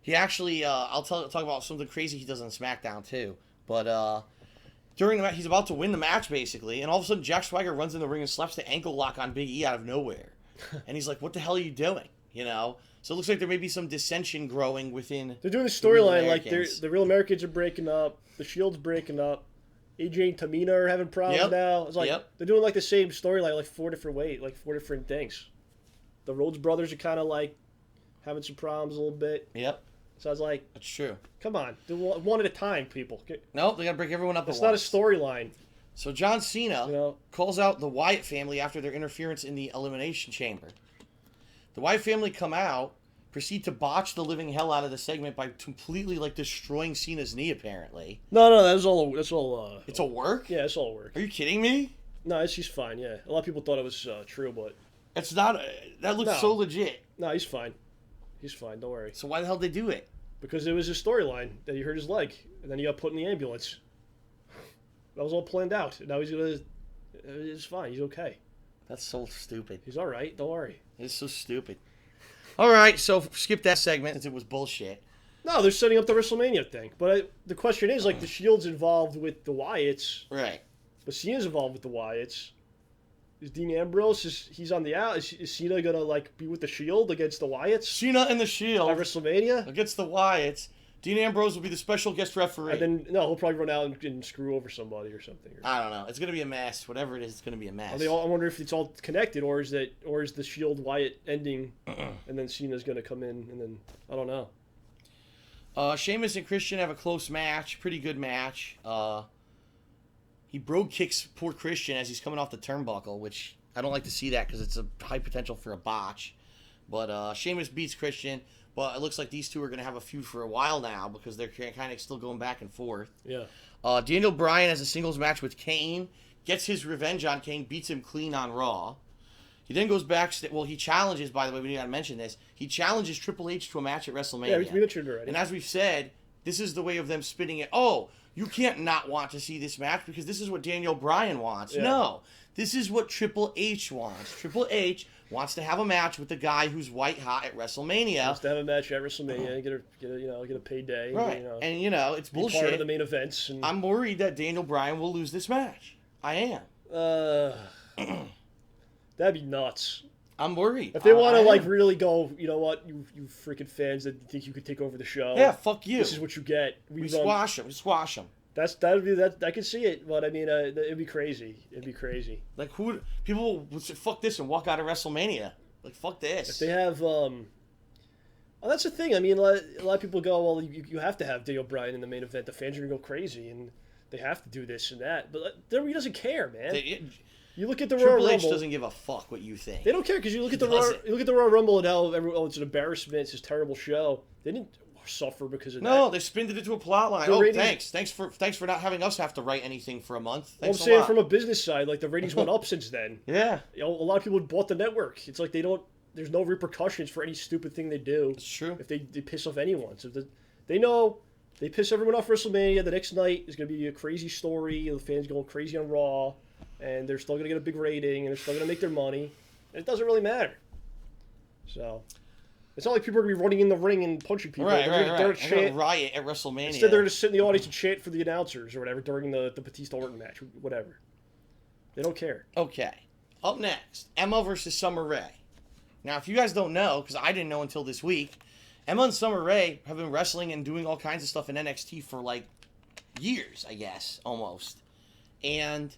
he actually, I'll talk about something crazy he does on SmackDown too. But during the match, he's about to win the match basically, and all of a sudden Jack Swagger runs in the ring and slaps the ankle lock on Big E out of nowhere, and he's like, "What the hell are you doing?" So it looks like there may be some dissension growing within.
They're doing the storyline like the Real Americans are breaking up, the Shield's breaking up, AJ and Tamina are having problems now. It's like they're doing like the same storyline, like 4 different ways, like 4 different things. The Rhodes brothers are kind of like having some problems a little bit.
Yep.
So I was like,
that's true.
Come on, do one at a time, people.
Nope, they gotta break everyone up.
It's not a storyline.
So John Cena calls out the Wyatt family after their interference in the Elimination Chamber. The Wyatt family come out, proceed to botch the living hell out of the segment by completely destroying Cena's knee. Apparently.
No, that's all.
It's a work.
Yeah, it's all work.
Are you kidding me?
No, he's fine. Yeah, a lot of people thought it was true, but
it's not. That looks so legit.
No, he's fine. He's fine. Don't worry.
So why the hell did they do it?
Because it was a storyline that he hurt his leg, and then he got put in the ambulance. That was all planned out. Now he's gonna. It's fine. He's okay.
That's so stupid.
He's all right. Don't worry.
It's so stupid. All right, so skip that segment since it was bullshit.
No, they're setting up the WrestleMania thing. But the question is, the Shield's involved with the Wyatts.
Right.
But Cena's involved with the Wyatts. Is Dean Ambrose, he's on the out. Is Cena going to, be with the Shield against the Wyatts?
Cena and the Shield.
At WrestleMania?
Against the Wyatts. Dean Ambrose will be the special guest referee.
And then, he'll probably run out and screw over somebody or something.
I don't know. It's going to be a mess. Whatever it is, it's going to be a mess.
I wonder if it's all connected, or is the Shield Wyatt ending, and then Cena's going to come in, and then, I don't know.
Sheamus and Christian have a close match. Pretty good match. He brogue kicks poor Christian as he's coming off the turnbuckle, which I don't like to see that because it's a high potential for a botch. But Sheamus beats Christian, but it looks like these two are going to have a feud for a while now because they're kind of still going back and forth.
Yeah.
Daniel Bryan has a singles match with Kane, gets his revenge on Kane, beats him clean on Raw. He then goes back. Well, he challenges, by the way, we got to mention this. He challenges Triple H to a match at WrestleMania.
Yeah, we mentioned it already.
And as we've said, this is the way of them spinning it. Oh, you can't not want to see this match because this is what Daniel Bryan wants. Yeah. No, this is what Triple H wants. Triple H wants to have a match with the guy who's white hot at WrestleMania.
Wants to have a match at WrestleMania and get a payday.
Right, and it's bullshit.
Part of the main events. And
I'm worried that Daniel Bryan will lose this match. I am.
That'd be nuts.
I'm worried.
If they want to really go, you know what, you freaking fans that think you could take over the show.
Yeah, fuck you.
This is what you get.
We squash them. We squash them.
That'd be that. I can see it, but I mean, it'd be crazy. It'd be crazy.
People would say fuck this and walk out of WrestleMania. Fuck this.
If they have, well, that's the thing. I mean, a lot of people go, well, you have to have Daniel Bryan in the main event. The fans are gonna go crazy, and they have to do this and that. But WWE doesn't care, man. You look at the Royal Rumble.
Triple H doesn't give a fuck what you think.
They don't care because you look at the Royal Rumble and how it's an embarrassment. It's this terrible show. They didn't suffer because of that.
No, they spinned it into a plot line. Ratings, thanks for not having us have to write anything for a month.
I'm saying from a business side, the ratings went up since then.
Yeah,
a lot of people bought the network. It's like there's no repercussions for any stupid thing they do.
It's true.
If they piss off anyone, so they know they piss everyone off WrestleMania. The next night is going to be a crazy story. The fans going crazy on Raw. And they're still going to get a big rating, and they're still going to make their money. And it doesn't really matter. So, it's not like people are going to be running in the ring and punching people.
Right.
They're going to
riot at WrestleMania.
Instead, they're going to sit in the audience and chant for the announcers or whatever during the Batista-Orton match, whatever. They don't care.
Okay. Up next, Emma versus Summer Rae. Now, if you guys don't know, because I didn't know until this week, Emma and Summer Rae have been wrestling and doing all kinds of stuff in NXT for, years, I guess, almost. And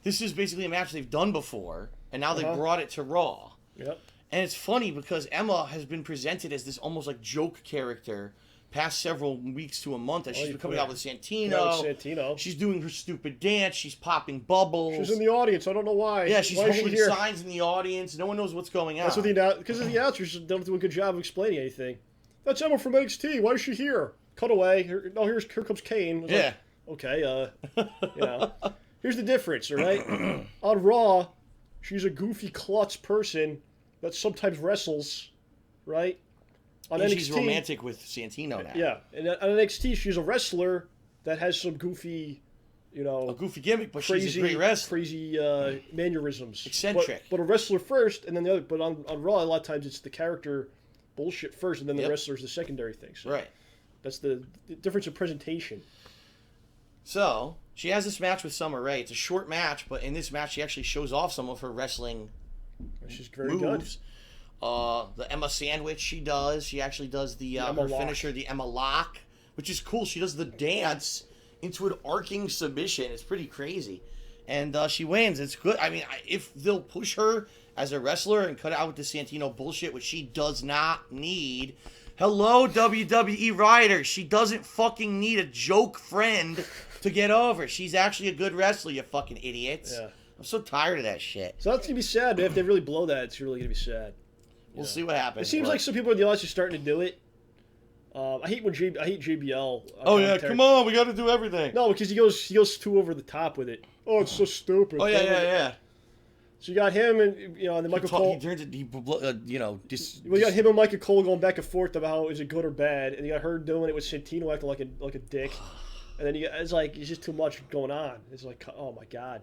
this is basically a match they've done before, and now they brought it to Raw.
Yep.
And it's funny because Emma has been presented as this almost joke character past several weeks to a month as she's been coming out with Santino. She's doing her stupid dance. She's popping bubbles.
She's in the audience. I don't know why.
Yeah, she's holding signs in the audience. No one knows what's going on.
That's what because the announcers don't do a good job of explaining anything. That's Emma from NXT. Why is she here? cut away. Here comes Kane.
Yeah.
Like, okay, here's the difference, all right? On Raw, she's a goofy klutz person that sometimes wrestles, right? On
And
NXT,
she's romantic with Santino now.
Yeah, and on NXT, she's a wrestler that has some goofy,
a goofy gimmick, but
crazy,
she's a great wrestler.
crazy mannerisms.
Eccentric.
But a wrestler first, and then the other. But on Raw, a lot of times it's the character bullshit first, and then the wrestler's the secondary thing. So
right.
That's the difference in presentation.
So, she has this match with Summer Rae. It's a short match, but in this match, she actually shows off some of her wrestling
She's very
moves. The Emma Sandwich she does. She actually does the her finisher, the Emma Lock, which is cool. She does the dance into an arcing submission. It's pretty crazy. And she wins. It's good. I mean, if they'll push her as a wrestler and cut out with the Santino bullshit, which she does not need. Hello, WWE writers. She doesn't fucking need a joke friend to get over. She's actually a good wrestler, you fucking idiots.
Yeah.
I'm so tired of that shit.
So that's going to be sad, man. If they really blow that, it's really going to be sad.
We'll see what happens.
It seems like some people in the audience are starting to do it. I hate JBL.
Oh yeah, come on, we got to do everything.
No, because he goes too over the top with it. Oh, it's so stupid.
Oh yeah.
So you got him and and then Michael Cole.
He turns it,
We got him and Michael Cole going back and forth about how is it good or bad, and you got her doing it with Santino acting like a dick, and then it's like it's just too much going on. It's like, oh my god.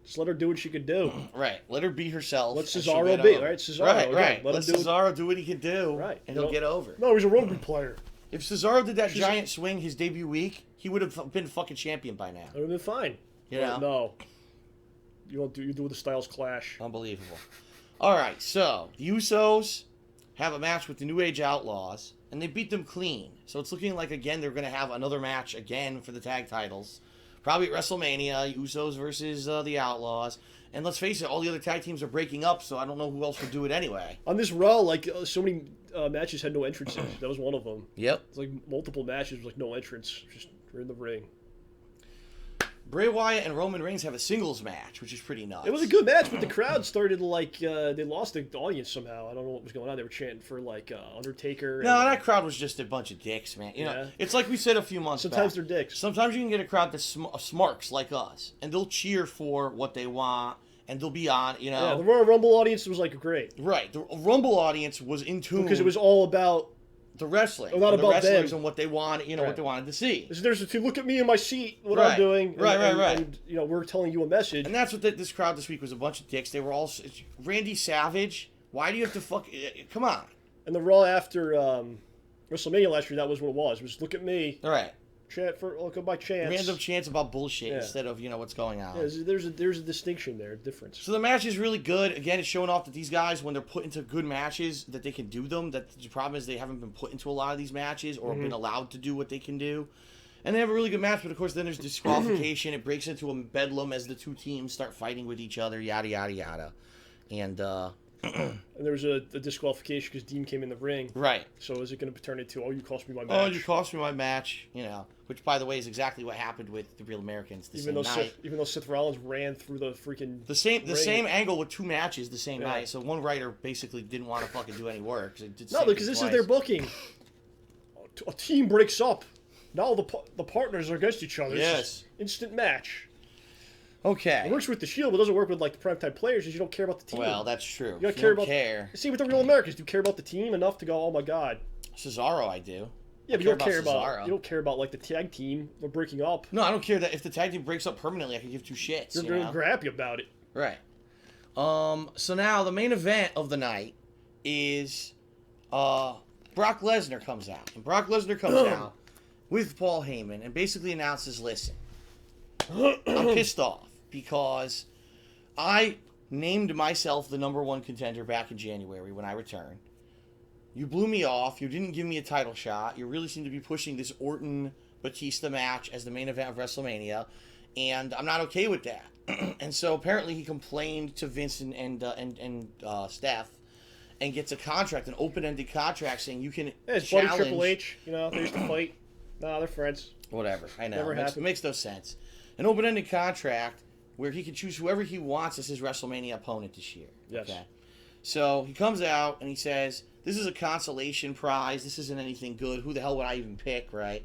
Just let her do what she can do.
Right. Let her be herself.
Let Cesaro be. Right? Cesaro.
Right.
Let
Cesaro do what he can do.
Right.
And he'll get over.
No, he's a rugby player.
If Cesaro did that giant swing his debut week, he would have been fucking champion by now.
It would have been fine. No. You do the Styles Clash.
Unbelievable. All right. So the Usos have a match with the New Age Outlaws, and they beat them clean. So it's looking like again they're going to have another match again for the tag titles. Probably at WrestleMania, Usos versus the Outlaws. And let's face it, all the other tag teams are breaking up, so I don't know who else would do it anyway.
On this Raw, so many matches had no entrances. That was one of them.
Yep.
It's like multiple matches with no entrance. Just we're in the ring.
Bray Wyatt and Roman Reigns have a singles match, which is pretty nuts.
It was a good match, but the crowd started they lost the audience somehow. I don't know what was going on. They were chanting for Undertaker.
No, that crowd was just a bunch of dicks, man. You know, it's like we said a few months back.
Sometimes they're dicks.
Sometimes you can get a crowd that's smarks like us, and they'll cheer for what they want, and they'll be on,
Yeah, the Royal Rumble audience was great.
Right, the Rumble audience was in tune
because it was all about
the wrestling,
not
and
about
the wrestlers,
them.
and what they wanted, what they wanted to see.
There's to look at me in my seat, what I'm doing, and we're telling you a message.
And that's what this crowd this week was, a bunch of dicks. They were all Randy Savage. Why do you have to come on?
And the Raw after WrestleMania last year, that was what it was. It was look at me.
All right.
Chant for look at my chants.
Random chants about bullshit instead of what's going on.
Yeah, there's a distinction there, a difference.
So the match is really good. Again, it's showing off that these guys, when they're put into good matches, that they can do them. That the problem is they haven't been put into a lot of these matches or been allowed to do what they can do. And they have a really good match, but of course then there's disqualification. It breaks into a bedlam as the two teams start fighting with each other. Yada yada yada, and.
And there was a disqualification because Dean came in the ring.
Right.
So is it going to turn into, you cost me my match?
Oh, you cost me my match, which, by the way, is exactly what happened with the Real Americans the same night.
Even though Seth Rollins ran through the freaking
The same angle with two matches the same night, so one writer basically didn't want to fucking do any work.
No, because this is their booking. A team breaks up. Now the partners are against each other.
Yes.
Instant match.
Okay.
It works with the Shield, but it doesn't work with the primetime players because you don't care about the team.
Well, that's true.
You don't care. See, with the Real Americans, do you care about the team enough to go, oh my god?
Cesaro, I do.
Yeah, but you don't care about the tag team. They're breaking up.
No, I don't care that if the tag team breaks up permanently, I can give two shits.
You're going to be happy about it.
Right. So now the main event of the night is Brock Lesnar comes out. And Brock Lesnar comes out with Paul Heyman and basically announces, listen, I'm pissed off because I named myself the #1 contender back in January when I returned. You blew me off. You didn't give me a title shot. You really seem to be pushing this Orton-Batista match as the main event of WrestleMania, and I'm not okay with that. And so apparently he complained to Vince and Steph and gets a contract, an open-ended contract saying you can
it's
challenge...
buddy Triple H, they used to fight. Nah, they're friends.
Whatever, I know.
Never
It makes no sense. An open-ended contract where he can choose whoever he wants as his WrestleMania opponent this year.
Yes.
Okay. So he comes out and he says, This is a consolation prize. This isn't anything good. Who the hell would I even pick, right?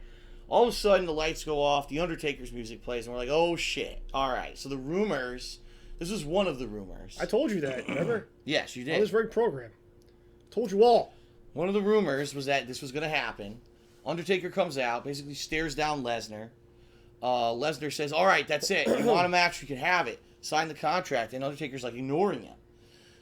All of a sudden, the lights go off. The Undertaker's music plays, and we're like, oh, shit. All right. So the rumors, this was one of the rumors.
I told you that, remember?
Yes, you did.
On this very program. Told you all.
One of the rumors was that this was going to happen. Undertaker comes out, basically stares down Lesnar. Lesnar says, all right, that's it. You want a match, you can have it. Sign the contract. And Undertaker's like ignoring him.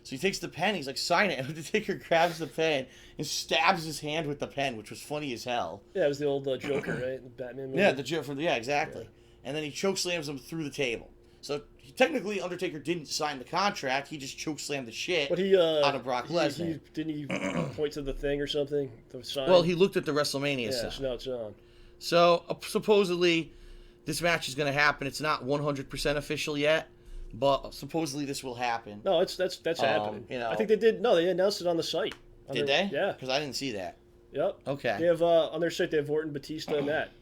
So he takes the pen, he's like, sign it. And Undertaker grabs the pen and stabs his hand with the pen, which was funny as hell.
Yeah, it was the old Joker, right? The Batman movie.
Yeah, the Joker. Yeah, exactly. Yeah. And then he chokeslams him through the table. So technically, Undertaker didn't sign the contract. He just chokeslammed the shit out of Brock Lesnar.
Didn't he point to the thing or something? The sign?
Well, he looked at the WrestleMania sign.
Yeah, now it's on.
So supposedly, this match is going to happen. It's not 100% official yet. But supposedly this will happen.
No, that's happening.
You know,
I think they did. No, they announced it on the site.
Did they?
Yeah.
Because I didn't see that.
Yep.
Okay.
They have on their site. They have Orton, Batista, and that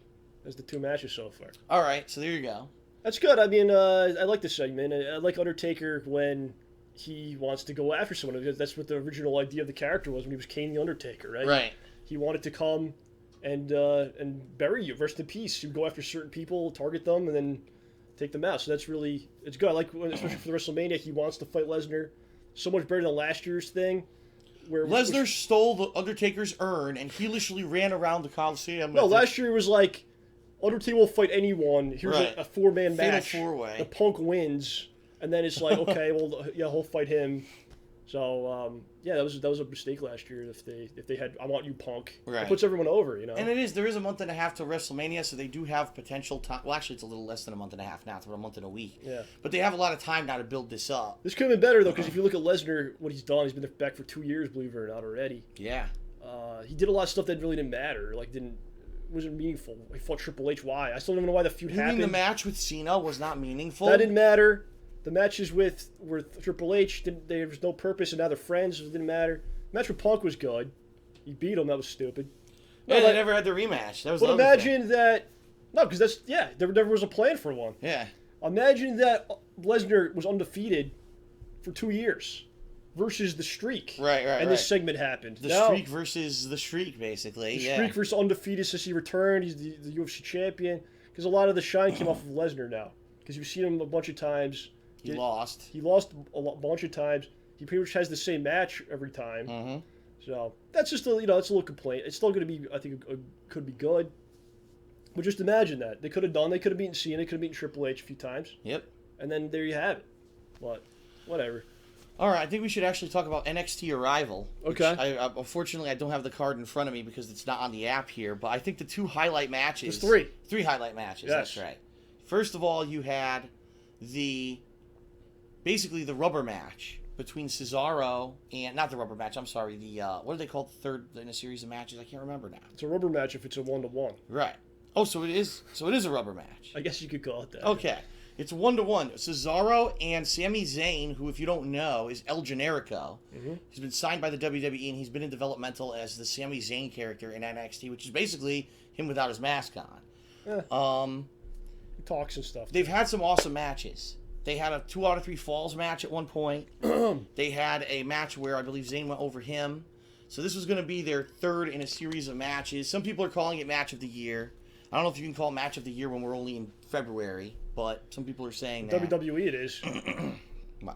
as the 2 matches so far.
All right. So there you go.
That's good. I mean, I like this segment. I like Undertaker when he wants to go after someone, because that's what the original idea of the character was when he was Kane the Undertaker, right?
Right.
He wanted to come and bury you, rest in peace. He would go after certain people, target them, and then take them out. So that's really, it's good. I like, especially for the WrestleMania, he wants to fight Lesnar so much better than last year's thing. Where
Lesnar stole the Undertaker's urn and heelishly ran around the Coliseum.
No, last year it was like, Undertaker will fight anyone. Here's a 4-man match.
Fatal 4-way.
The Punk wins, and then it's like, okay, well, yeah, he'll fight him. So yeah, that was a mistake last year. If they had, I want you, Punk.
Right.
It puts everyone over, you know.
And there is a month and a half to WrestleMania, so they do have potential time. Well, actually, it's a little less than a month and a half now. It's about a month and a week.
Yeah.
But they have a lot of time now to build this up.
This could have been better though, because if you look at Lesnar, what he's done, he's been back for 2 years, believe it or not, already.
Yeah.
He did a lot of stuff that really didn't matter. Wasn't meaningful. He fought Triple H. Why? I still don't even know why the feud happened.
You mean the match with Cena was not meaningful?
That didn't matter. The matches with Triple H, there was no purpose, and now they're friends, so it didn't matter. The match with Punk was good. He beat him. That was stupid.
Yeah, they never had the rematch. That was.
But imagine that. No, because there never was a plan for one.
Yeah.
Imagine that Lesnar was undefeated for 2 years versus the Streak.
Right.
And this segment happened.
The Streak versus the Streak, basically.
The Streak versus undefeated since he returned. He's the UFC champion. Because a lot of the shine came off of Lesnar now. Because you've seen him a bunch of times.
He lost.
He lost a bunch of times. He pretty much has the same match every time.
Mm-hmm.
So that's just that's a little complaint. It's still going to be, I think, could be good. But just imagine that they could have beaten Cena, they could have beaten Triple H a few times.
Yep.
And then there you have it. But whatever.
All right, I think we should actually talk about NXT Arrival.
Okay.
Unfortunately, I don't have the card in front of me because it's not on the app here. But I think the 2 highlight matches.
There's 3.
3 highlight matches.
Yes.
That's right. First of all, you had basically the rubber match between Cesaro and, not the rubber match, I'm sorry, the what do they call the third in a series of matches? I can't remember now.
It's a rubber match if it's a 1-to-1.
Right. Oh, so it is a rubber match.
I guess you could call it that.
Okay. It's 1-to-1. Cesaro and Sami Zayn, who, if you don't know, is El Generico. Mm-hmm. He's been signed by the WWE, and he's been in developmental as the Sami Zayn character in NXT, which is basically him without his mask on.
Yeah. He talks and stuff.
They've had some awesome matches. They had a 2 out of 3 falls match at one point. They had a match where I believe Zayn went over him. So this was going to be their 3rd in a series of matches. Some people are calling it Match of the Year. I don't know if you can call it Match of the Year when we're only in February, but some people are saying that.
WWE it is.
Wow.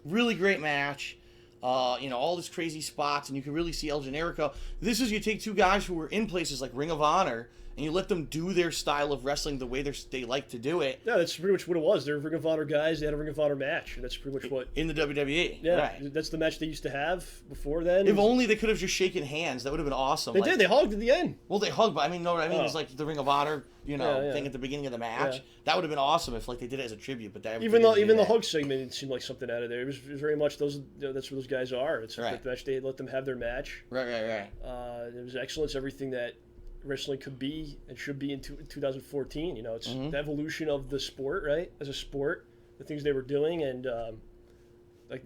Really great match. All these crazy spots, and you can really see El Generico. This is, you take 2 guys who were in places like Ring of Honor, and you let them do their style of wrestling the way they like to do it.
Yeah, that's pretty much what it was. They're Ring of Honor guys. They had a Ring of Honor match, and that's pretty much what...
In the WWE.
Yeah,
right.
That's the match they used to have before then.
If only they could have just shaken hands. That would have been awesome.
They did. They hugged at the end.
Well, they hugged, but I mean, it was like the Ring of Honor, thing at the beginning of the match. Yeah. That would have been awesome if they did it as a tribute. But
even the hug segment, it seemed like something out of there. It was very much that's what those guys are. It's right. The match. They let them have their match.
Right.
It was excellence. Everything that wrestling could be and should be in 2014. It's the evolution of the sport, right? As a sport, the things they were doing, and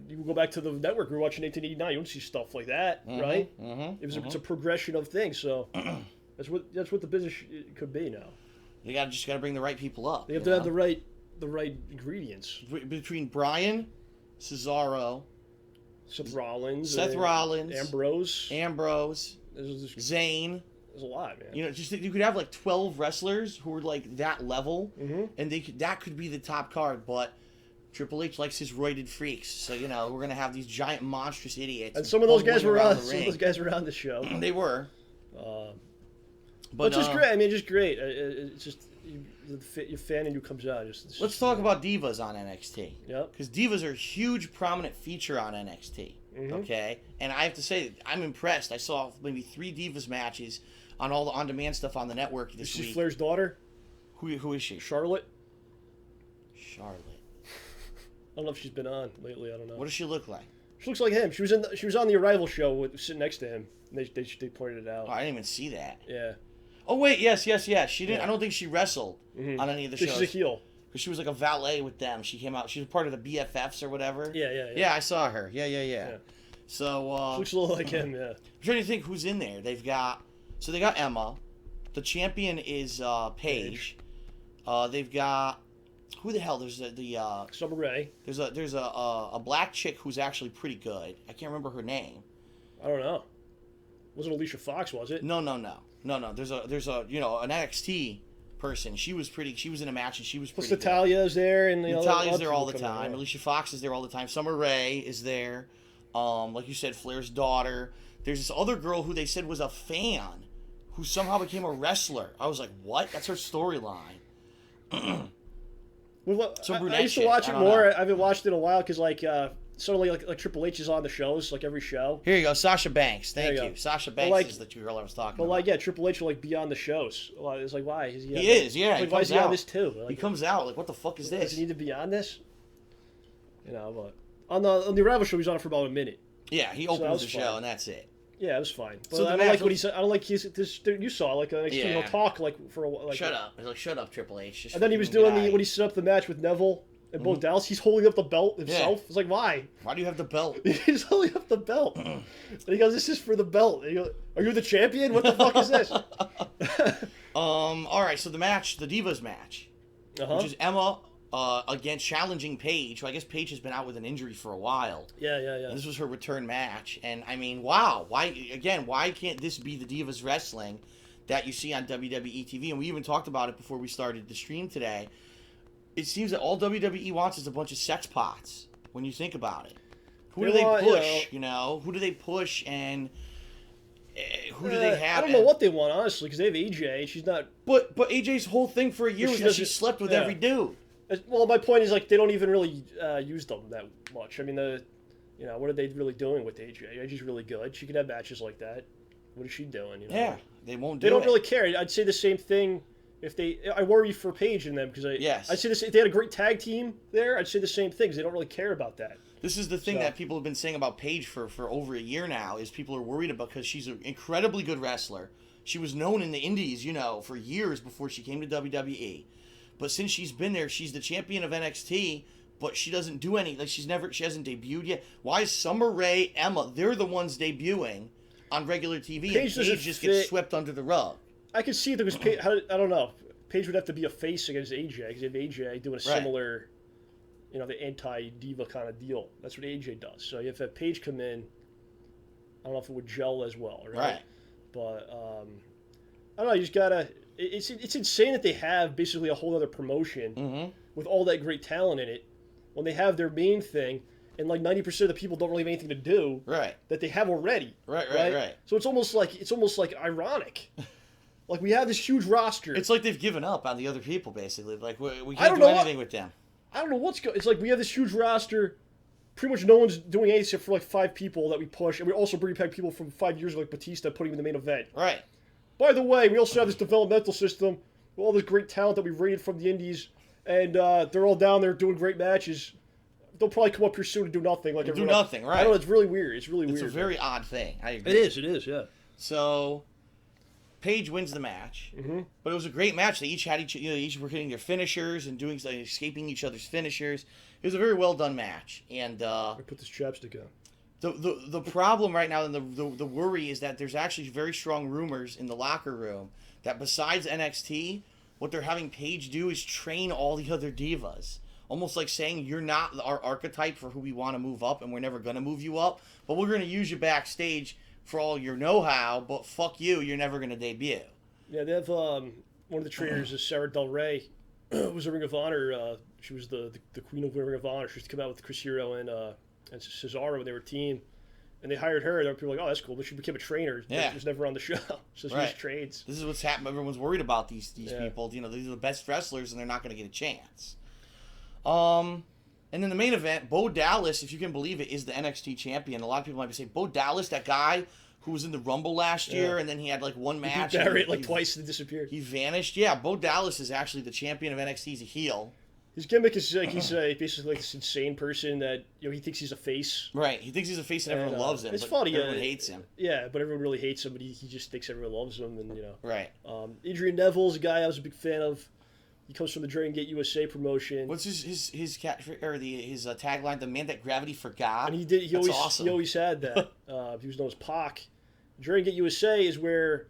you go back to the network. We were watching 1889. You don't see stuff like that, right? Mm-hmm. It's a progression of things. So that's what the business could be now.
You just got to bring the right people up.
They have to have the right ingredients.
Between Bryan, Cesaro,
Seth Rollins.
Ambrose.
There's
Zayn.
There's a lot, man.
You know, just you could have like 12 wrestlers who were like that level, and that could be the top card. But Triple H likes his roided freaks, so you know we're gonna have these giant monstrous idiots.
And some of those guys were on. Some of those guys were on the show.
They were.
But just great. I mean, just great. It's just your fan and you comes out.
Let's talk about Divas on NXT.
Yep.
Because Divas are a huge, prominent feature on NXT. Okay, and I have to say I'm impressed. I saw maybe 3 Divas matches on all the on-demand stuff on the network this week.
Is she Flair's daughter?
Who is she?
Charlotte.
Charlotte.
I don't know if she's been on lately. I don't know.
What does she look like?
She looks like him. She was on the Arrival show sitting next to him. And they pointed it out.
Oh, I didn't even see that.
Yeah.
Oh wait, yes. She didn't.
Yeah.
I don't think she wrestled on any of the shows.
She's a heel.
Because she was like a valet with them. She came out. She was part of the BFFs or whatever.
Yeah.
Yeah, I saw her. Yeah. So
she looks a little like him. Yeah.
I'm trying to think who's in there. They got Emma. The champion is Paige. They've got who the hell? There's the
Summer Rae.
There's a black chick who's actually pretty good. I can't remember her name.
I don't know. Wasn't Alicia Fox, was it?
No. There's a an NXT person. She was in a match and she was pretty.
Plus Natalia's there and
Natalia's there all the time. Alicia Fox is there all the time. Summer Rae is there. Like you said, Flair's daughter. There's this other girl who they said was a fan, who somehow became a wrestler. I was like, what? That's her storyline.
I used to watch it more. I haven't watched it in a while because suddenly like Triple H is on the shows, like every show.
Here you go, Sasha Banks. Thank you. Sasha Banks is the girl I was talking about.
But Triple H will be on the shows. It's like, why? He
is, yeah.
Why is he on this too?
He comes out like, what the fuck is this?
Does he need to be on this? But on the Arrival show, he's on it for about a minute.
Yeah, he opens the show and that's it.
Yeah, it was fine. But I don't like what he said. I don't like this. You saw he'll talk for a while.
Shut up! Shut up, Triple H.
And then he was doing when he set up the match with Neville and Bo Dallas. He's holding up the belt himself. It's like, why?
Why do you have the belt?
He's holding up the belt. And he goes, "This is for the belt." And he goes, "Are you the champion? What the fuck is this?"
All right. So the Divas match, which is Emma against challenging Paige, who I guess Paige has been out with an injury for a while.
Yeah.
And this was her return match, and I mean, wow, why can't this be the Divas wrestling that you see on WWE TV? And we even talked about it before we started the stream today. It seems that all WWE wants is a bunch of sex pots when you think about it. Who do they push? Who do they push, and who do they have?
I don't know what they want, honestly, because they have AJ. She's not.
But AJ's whole thing for a year was that she slept with every dude.
Well, my point is they don't even really use them that much. I mean, what are they really doing with AJ? AJ's really good. She can have matches like that. What is she doing?
Yeah, they won't.
They don't really care. I'd say the same thing. I worry for Paige and them because I'd say this, if they had a great tag team there, I'd say the same things. They don't really care about that.
This is the thing that people have been saying about Paige for over a year now is people are worried about because she's an incredibly good wrestler. She was known in the indies, for years before she came to WWE. But since she's been there, she's the champion of NXT, but she doesn't do any, she hasn't debuted yet. Why is Summer Rae, Emma, they're the ones debuting on regular TV and Paige just gets swept under the rug? I
could see it because Paige, I don't know. Paige would have to be a face against AJ because you have AJ doing a similar, the anti-diva kind of deal. That's what AJ does. So if Paige come in, I don't know if it would gel as well, right? But I don't know. You just gotta. It's insane that they have basically a whole other promotion with all that great talent in it when they have their main thing. And 90% of the people don't really have anything to do.
Right.
That they have already.
Right.
So it's almost like ironic. Like we have this huge roster.
It's like they've given up on the other people, basically. Like we can't do anything with them.
I don't know what's going. It's like we have this huge roster. Pretty much no one's doing anything except for 5 people that we push, and we also bring back people from 5 years ago, like Batista, putting him in the main event.
Right.
By the way, we also have this developmental system with all this great talent that we've raided from the indies, and they're all down there doing great matches. They'll probably come up here soon and do nothing.
Do nothing, right?
I don't know. It's really weird. It's weird.
It's a very odd thing. I agree.
It is. Yeah.
So, Paige wins the match, but it was a great match. They each had each were hitting their finishers and escaping each other's finishers. It was a very well done match. And
I put this chapstick on.
The problem right now and the worry is that there's actually very strong rumors in the locker room that besides NXT, what they're having Paige do is train all the other divas. almost like saying you're not our archetype for who we want to move up, and we're never going to move you up, but we're going to use you backstage for all your know-how, but fuck you, you're never going to debut.
Yeah, they have one of the trainers is Sarah Del Rey, was a Ring of Honor. She was the queen of Ring of Honor. She used to come out with Chris Hero and Cesaro when they were a team. And they hired her. There were people like, oh, that's cool. But she became a trainer.
Yeah.
She was never on the show. So she just trades.
This is what's happening. Everyone's worried about these people. You know, these are the best wrestlers, and they're not going to get a chance. And then the main event, Bo Dallas, if you can believe it, is the NXT champion. A lot of people might be saying, Bo Dallas, that guy who was in the Rumble last year, and then he had like one match.
He beat Barrett twice and disappeared.
He vanished. Yeah, Bo Dallas is actually the champion of NXT. He's a heel.
His gimmick is like he's basically like this insane person that he thinks he's a face.
Right, he thinks he's a face and everyone loves him.
It's
but
funny.
Everyone hates him.
Yeah, but everyone really hates him. But he just thinks everyone loves him, and
Right.
Adrian Neville's a guy I was a big fan of. He comes from the Dragon Gate USA promotion.
What's his tagline? The man that gravity forgot.
And he always had that. He was known as Pac. Dragon Gate USA is where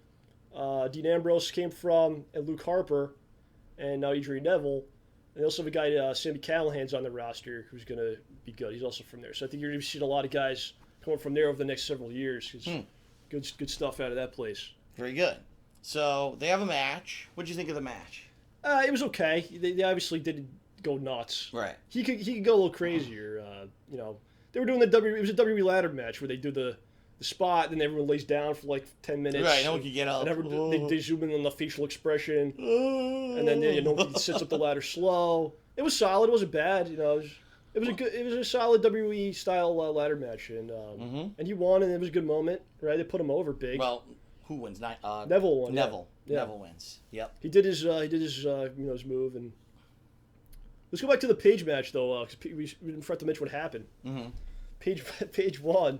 Dean Ambrose came from, and Luke Harper, and now Adrian Neville. And they also have a guy, Sami Callihan's on the roster, who's going to be good. He's also from there. So I think you're going to be seeing a lot of guys coming from there over the next several years. Good stuff out of that place.
Very good. So they have a match. What did you think of the match?
It was okay. They obviously didn't go nuts.
Right.
He could go a little crazier. They were doing it was a WWE ladder match where they do the spot, then everyone lays down for like 10 minutes.
Right, no one can get up.
And they zoom in on the facial expression. And then no one sits up the ladder slow. It was solid. It wasn't bad. It was a solid WWE style ladder match, and and he won, and it was a good moment. Right, they put him over big.
Well, who wins?
Neville won.
Neville.
Yeah.
Neville wins. Yep.
He did his his move, and let's go back to the Paige match though, because we didn't forget to mention what happened.
Mm-hmm.
Paige won.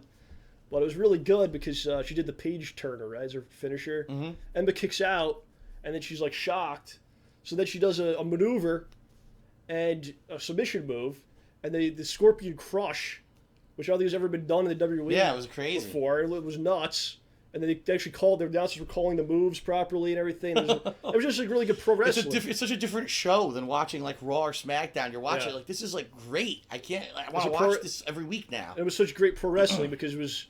But it was really good because she did the Paige Turner, right, as her finisher.
Mm-hmm.
Emma kicks out, and then she's like shocked. So then she does a maneuver and a submission move, and the Scorpion Crush, which I don't think has ever been done in the WWE.
Yeah, it was crazy
before. It was nuts. And then they actually their announcers were calling the moves properly and everything. It was just like really good pro wrestling.
It's such a different show than watching like Raw or SmackDown. You're watching like this is like great. I want to watch this every week now.
It was such great pro wrestling because it was.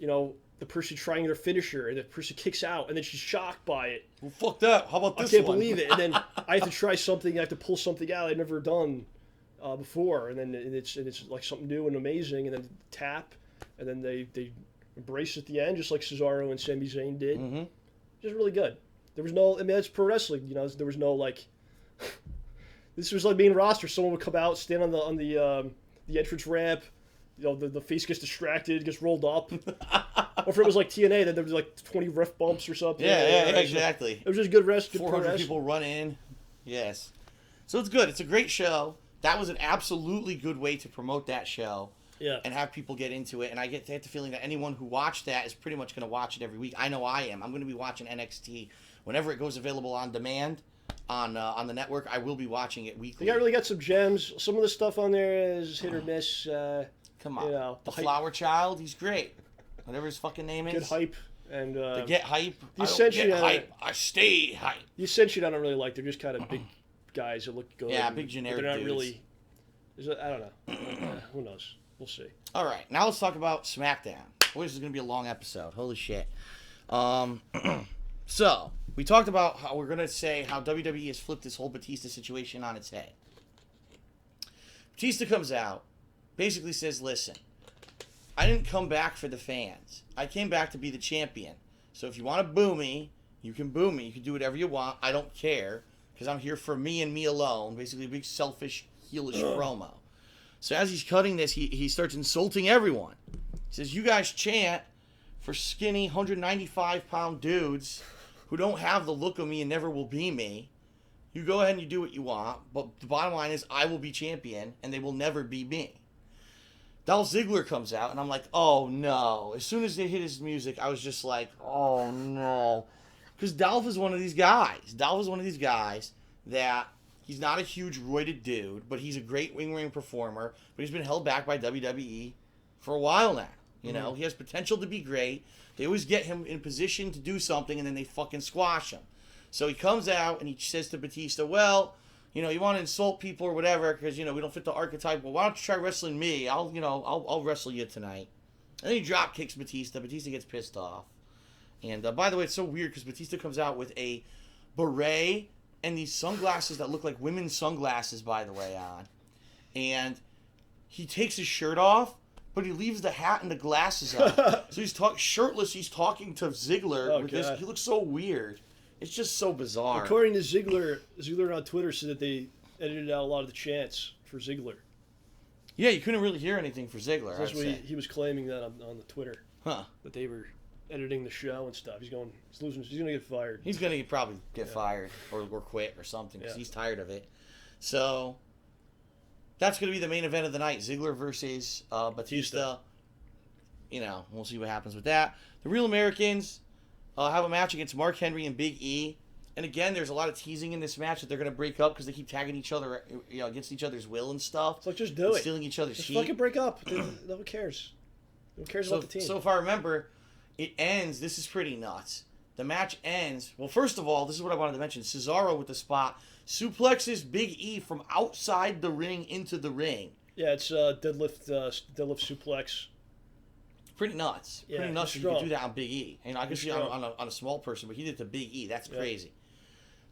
The person trying their finisher, and the person kicks out, and then she's shocked by it.
Well, fuck that. How about this
one? I can't believe it. And then I have to try something. I have to pull something out I'd never done before. And then it's like something new and amazing. And then tap, and then they embrace at the end, just like Cesaro and Sami Zayn did.
Mm-hmm.
Just really good. There was no. I mean, that's pro wrestling. There was no like. This was like main roster. Someone would come out, stand on the entrance ramp. The face gets distracted, gets rolled up. Or if it was like TNA, then there was like 20 ref bumps or something.
Yeah, exactly.
It was just good rest.
400 people run in. Yes. So it's good. It's a great show. That was an absolutely good way to promote that show.
Yeah.
And have people get into it. And I get the feeling that anyone who watched that is pretty much going to watch it every week. I know I am. I'm going to be watching NXT whenever it goes available on demand on the network. I will be watching it weekly.
They really got some gems. Some of the stuff on there is hit or miss.
Come on. The Flower Child, he's great. Whatever his fucking name is.
Good hype. And
to get hype.
The Ascension,
I stay hype.
The Ascension I don't really like. They're just kind of big guys that look good.
Yeah, big generic
they're not
dudes.
really... I don't know. Who knows? We'll see.
All right. Now let's talk about SmackDown. Boy, this is going to be a long episode. Holy shit. So, we talked about how we're going to say how WWE has flipped this whole Batista situation on its head. Batista comes out, basically says, listen, I didn't come back for the fans. I came back to be the champion. So if you want to boo me, you can boo me. You can do whatever you want. I don't care because I'm here for me and me alone. Basically a big selfish, heelish promo. So as he's cutting this, he starts insulting everyone. He says, you guys chant for skinny 195-pound dudes who don't have the look of me and never will be me. You go ahead and you do what you want, but the bottom line is I will be champion and they will never be me. Dolph Ziggler comes out, and I'm like, oh, no. As soon as they hit his music, I was just like, oh, no. Because Dolph is one of these guys. Dolph is one of these guys that he's not a huge roided dude, but he's a great ring performer, but he's been held back by WWE for a while now. You know, he has potential to be great. They always get him in position to do something, and then they fucking squash him. So he comes out, and he says to Batista, well, you know, you want to insult people or whatever because, you know, we don't fit the archetype. Well, why don't you try wrestling me? I'll wrestle you tonight. And then he drop kicks Batista. Batista gets pissed off. And by the way, it's so weird because Batista comes out with a beret and these sunglasses that look like women's sunglasses, by the way, on. And he takes his shirt off, but he leaves the hat and the glasses on. So he's shirtless. He's talking to Ziggler with this. He looks so weird. It's just so bizarre.
According to Ziggler on Twitter said that they edited out a lot of the chants for Ziggler.
Yeah, you couldn't really hear anything for Ziggler.
That's what he was claiming that on the Twitter.
Huh.
That they were editing the show and stuff. He's going to get fired.
He's going to probably get fired or quit or something because he's tired of it. So that's going to be the main event of the night. Ziggler versus Batista. You know, we'll see what happens with that. The Real Americans have a match against Mark Henry and Big E. And again, there's a lot of teasing in this match that they're going to break up because they keep tagging each other, you know, against each other's will and stuff.
It's like, just do it.
Stealing each other's
just
heat.
Fucking break up. No one cares. No one cares about the team.
So if I remember, it ends. This is pretty nuts. The match ends. Well, first of all, this is what I wanted to mention. Cesaro with the spot suplexes Big E from outside the ring into the ring.
Yeah, it's deadlift suplex.
Pretty nuts.
Yeah,
pretty nuts. You can do that on Big E. And I can see on a small person, but he did it to Big E. That's crazy.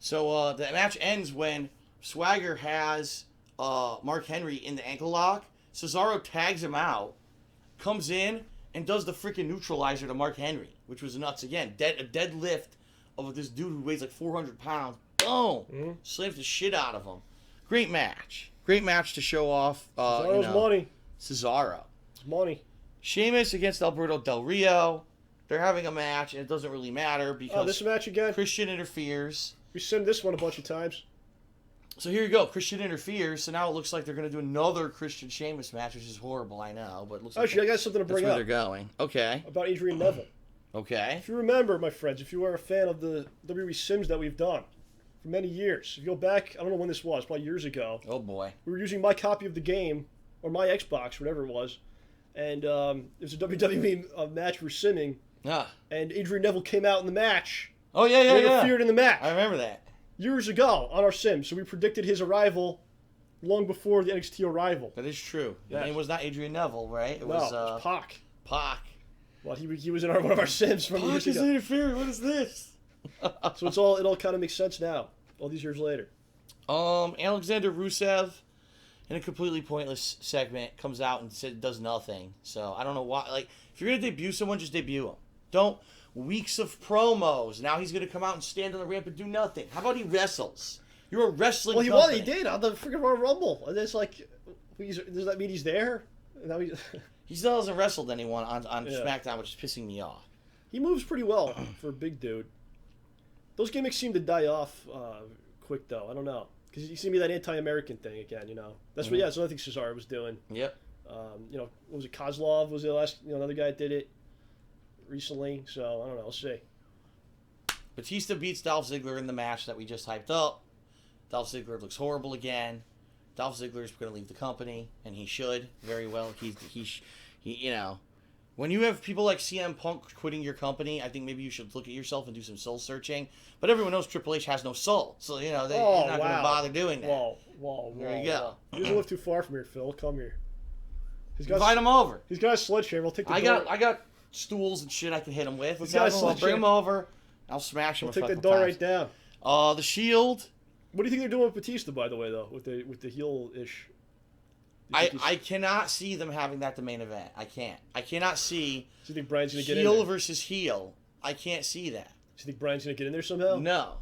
So the match ends when Swagger has Mark Henry in the ankle lock. Cesaro tags him out, comes in, and does the freaking neutralizer to Mark Henry, which was nuts again. A deadlift of this dude who weighs like 400 pounds. Boom! Mm-hmm. Slams the shit out of him. Great match. Great match to show off.
Cesaro's money.
Cesaro.
It's money.
Sheamus against Alberto Del Rio. They're having a match, and it doesn't really matter because
this match again.
Christian interferes.
We sent this one a bunch of times.
So here you go. Christian interferes. So now it looks like they're going to do another Christian Sheamus match, which is horrible, I know. But it looks
actually, I got something to bring up.
That's where they're going. Okay.
About Adrian Neville.
Okay.
If you remember, my friends, if you are a fan of the WWE Sims that we've done for many years, if you go back, I don't know when this was, probably years ago.
Oh, boy.
We were using my copy of the game, or my Xbox, whatever it was, and it was a WWE match for simming. And Adrian Neville came out in the match.
Oh, yeah.
He interfered in the match.
I remember that.
Years ago on our Sims. So we predicted his arrival long before the NXT arrival.
That is true.
Yes.
It was not Adrian Neville, right? It
was Pac.
Pac.
Well, he was in one of our Sims from years ago.
Pac is interfering. What is this?
So it all kind of makes sense now, all these years later.
Alexander Rusev, in a completely pointless segment, comes out and does nothing. So I don't know why. Like, if you're gonna debut someone, just debut them. Don't weeks of promos. Now he's gonna come out and stand on the ramp and do nothing. How about he wrestles? You're a wrestling.
Well, he did on the freaking Royal Rumble. And it's like, does that mean he's there? Now
he still hasn't wrestled anyone on SmackDown, which is pissing me off.
He moves pretty well for a big dude. Those gimmicks seem to die off quick, though. I don't know. Because you see me that anti-American thing again, you know. That's what, that's another thing Cesaro was doing.
Yep.
You know, what was it, Kozlov was the last, another guy that did it recently. So, I don't know. We'll see.
Batista beats Dolph Ziggler in the match that we just hyped up. Dolph Ziggler looks horrible again. Dolph Ziggler is going to leave the company, and he should very well. He you know, when you have people like CM Punk quitting your company, I think maybe you should look at yourself and do some soul searching. But everyone knows Triple H has no soul, so you know they're not going to bother doing that.
Whoa!
There you go.
He doesn't live too far from here, Phil. Come here.
Invite him over.
He's got a sledgehammer. I'll take the
door. I got stools and shit I can hit him with. I'll bring him over. I'll smash him.
I'll take the door right down.
The Shield.
What do you think they're doing with Batista, by the way, though, with the heel-ish?
I cannot see them having that the main event. I can't. I cannot see.
Do you think Brian's going to get in
there? Heel
there?
versus heel. I can't see that.
Do you think Brian's going to get in there somehow?
No.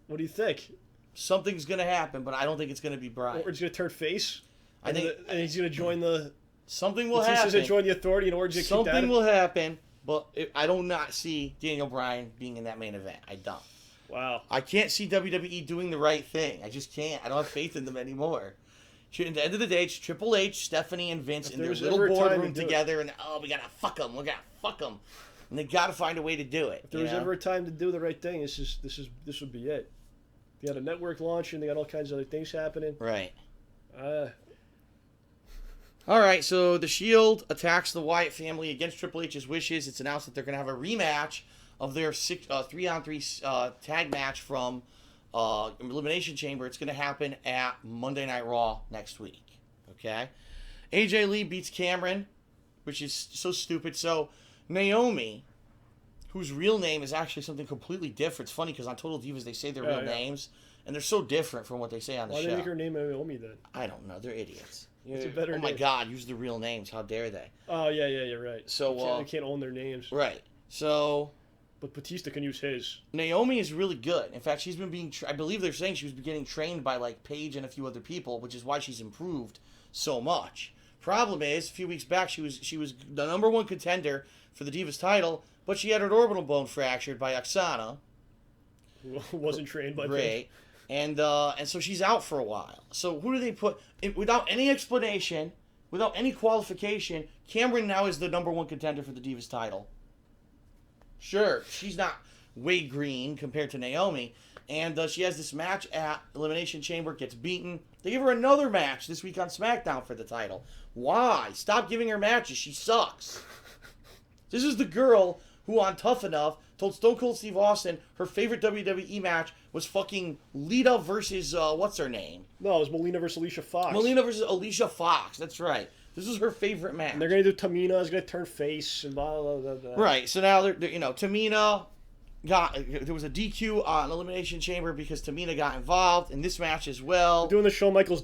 What do you think?
Something's going to happen, but I don't think it's going to be Brian.
Or he's going to turn face?
And
he's going to join the...
Something will happen.
Batista's going to join the Authority and Origin.
Something will happen, but I do not see Daniel Bryan being in that main event. I don't.
Wow.
I can't see WWE doing the right thing. I just can't. I don't have faith in them anymore. At the end of the day, it's Triple H, Stephanie, and Vince in their little boardroom together, and we gotta fuck them. We gotta fuck them, and they gotta find a way to do it.
If there was ever a time to do the right thing, this would be it. They had a network launch, and they got all kinds of other things happening.
Right. All right. So the Shield attacks the Wyatt family against Triple H's wishes. It's announced that they're gonna have a rematch of their 3-on-3 tag match from Elimination Chamber. It's going to happen at Monday Night Raw next week. Okay? AJ Lee beats Cameron, which is so stupid. So, Naomi, whose real name is actually something completely different. It's funny because on Total Divas they say their real names, and they're so different from what they say on the show.
Why did they make her name Naomi then?
I don't know. They're idiots.
It's a better
oh my
name.
God, use the real names. How dare they?
Oh, yeah, you're right.
So
they can't own their names.
Right. So...
But Batista can use his.
Naomi is really good. In fact, she's been being... I believe they're saying she was getting trained by, like, Paige and a few other people, which is why she's improved so much. Problem is, a few weeks back, she was the number one contender for the Divas title, but she had her orbital bone fractured by Oksana.
Wasn't trained by
Paige. And so she's out for a while. So who do they put... Without any explanation, without any qualification, Cameron now is the number one contender for the Divas title. Sure, she's not way green compared to Naomi. And she has this match at Elimination Chamber, gets beaten. They give her another match this week on SmackDown for the title. Why? Stop giving her matches. She sucks. This is the girl who on Tough Enough told Stone Cold Steve Austin her favorite WWE match was fucking Lita versus, what's her name?
No, it was Melina versus Alicia Fox.
Melina versus Alicia Fox, that's right. This is her favorite match.
And they're going to do Tamina is going to turn face and blah, blah, blah, blah.
Right, so now, Tamina there was a DQ on Elimination Chamber because Tamina got involved in this match as well.
They're doing the Shawn Michaels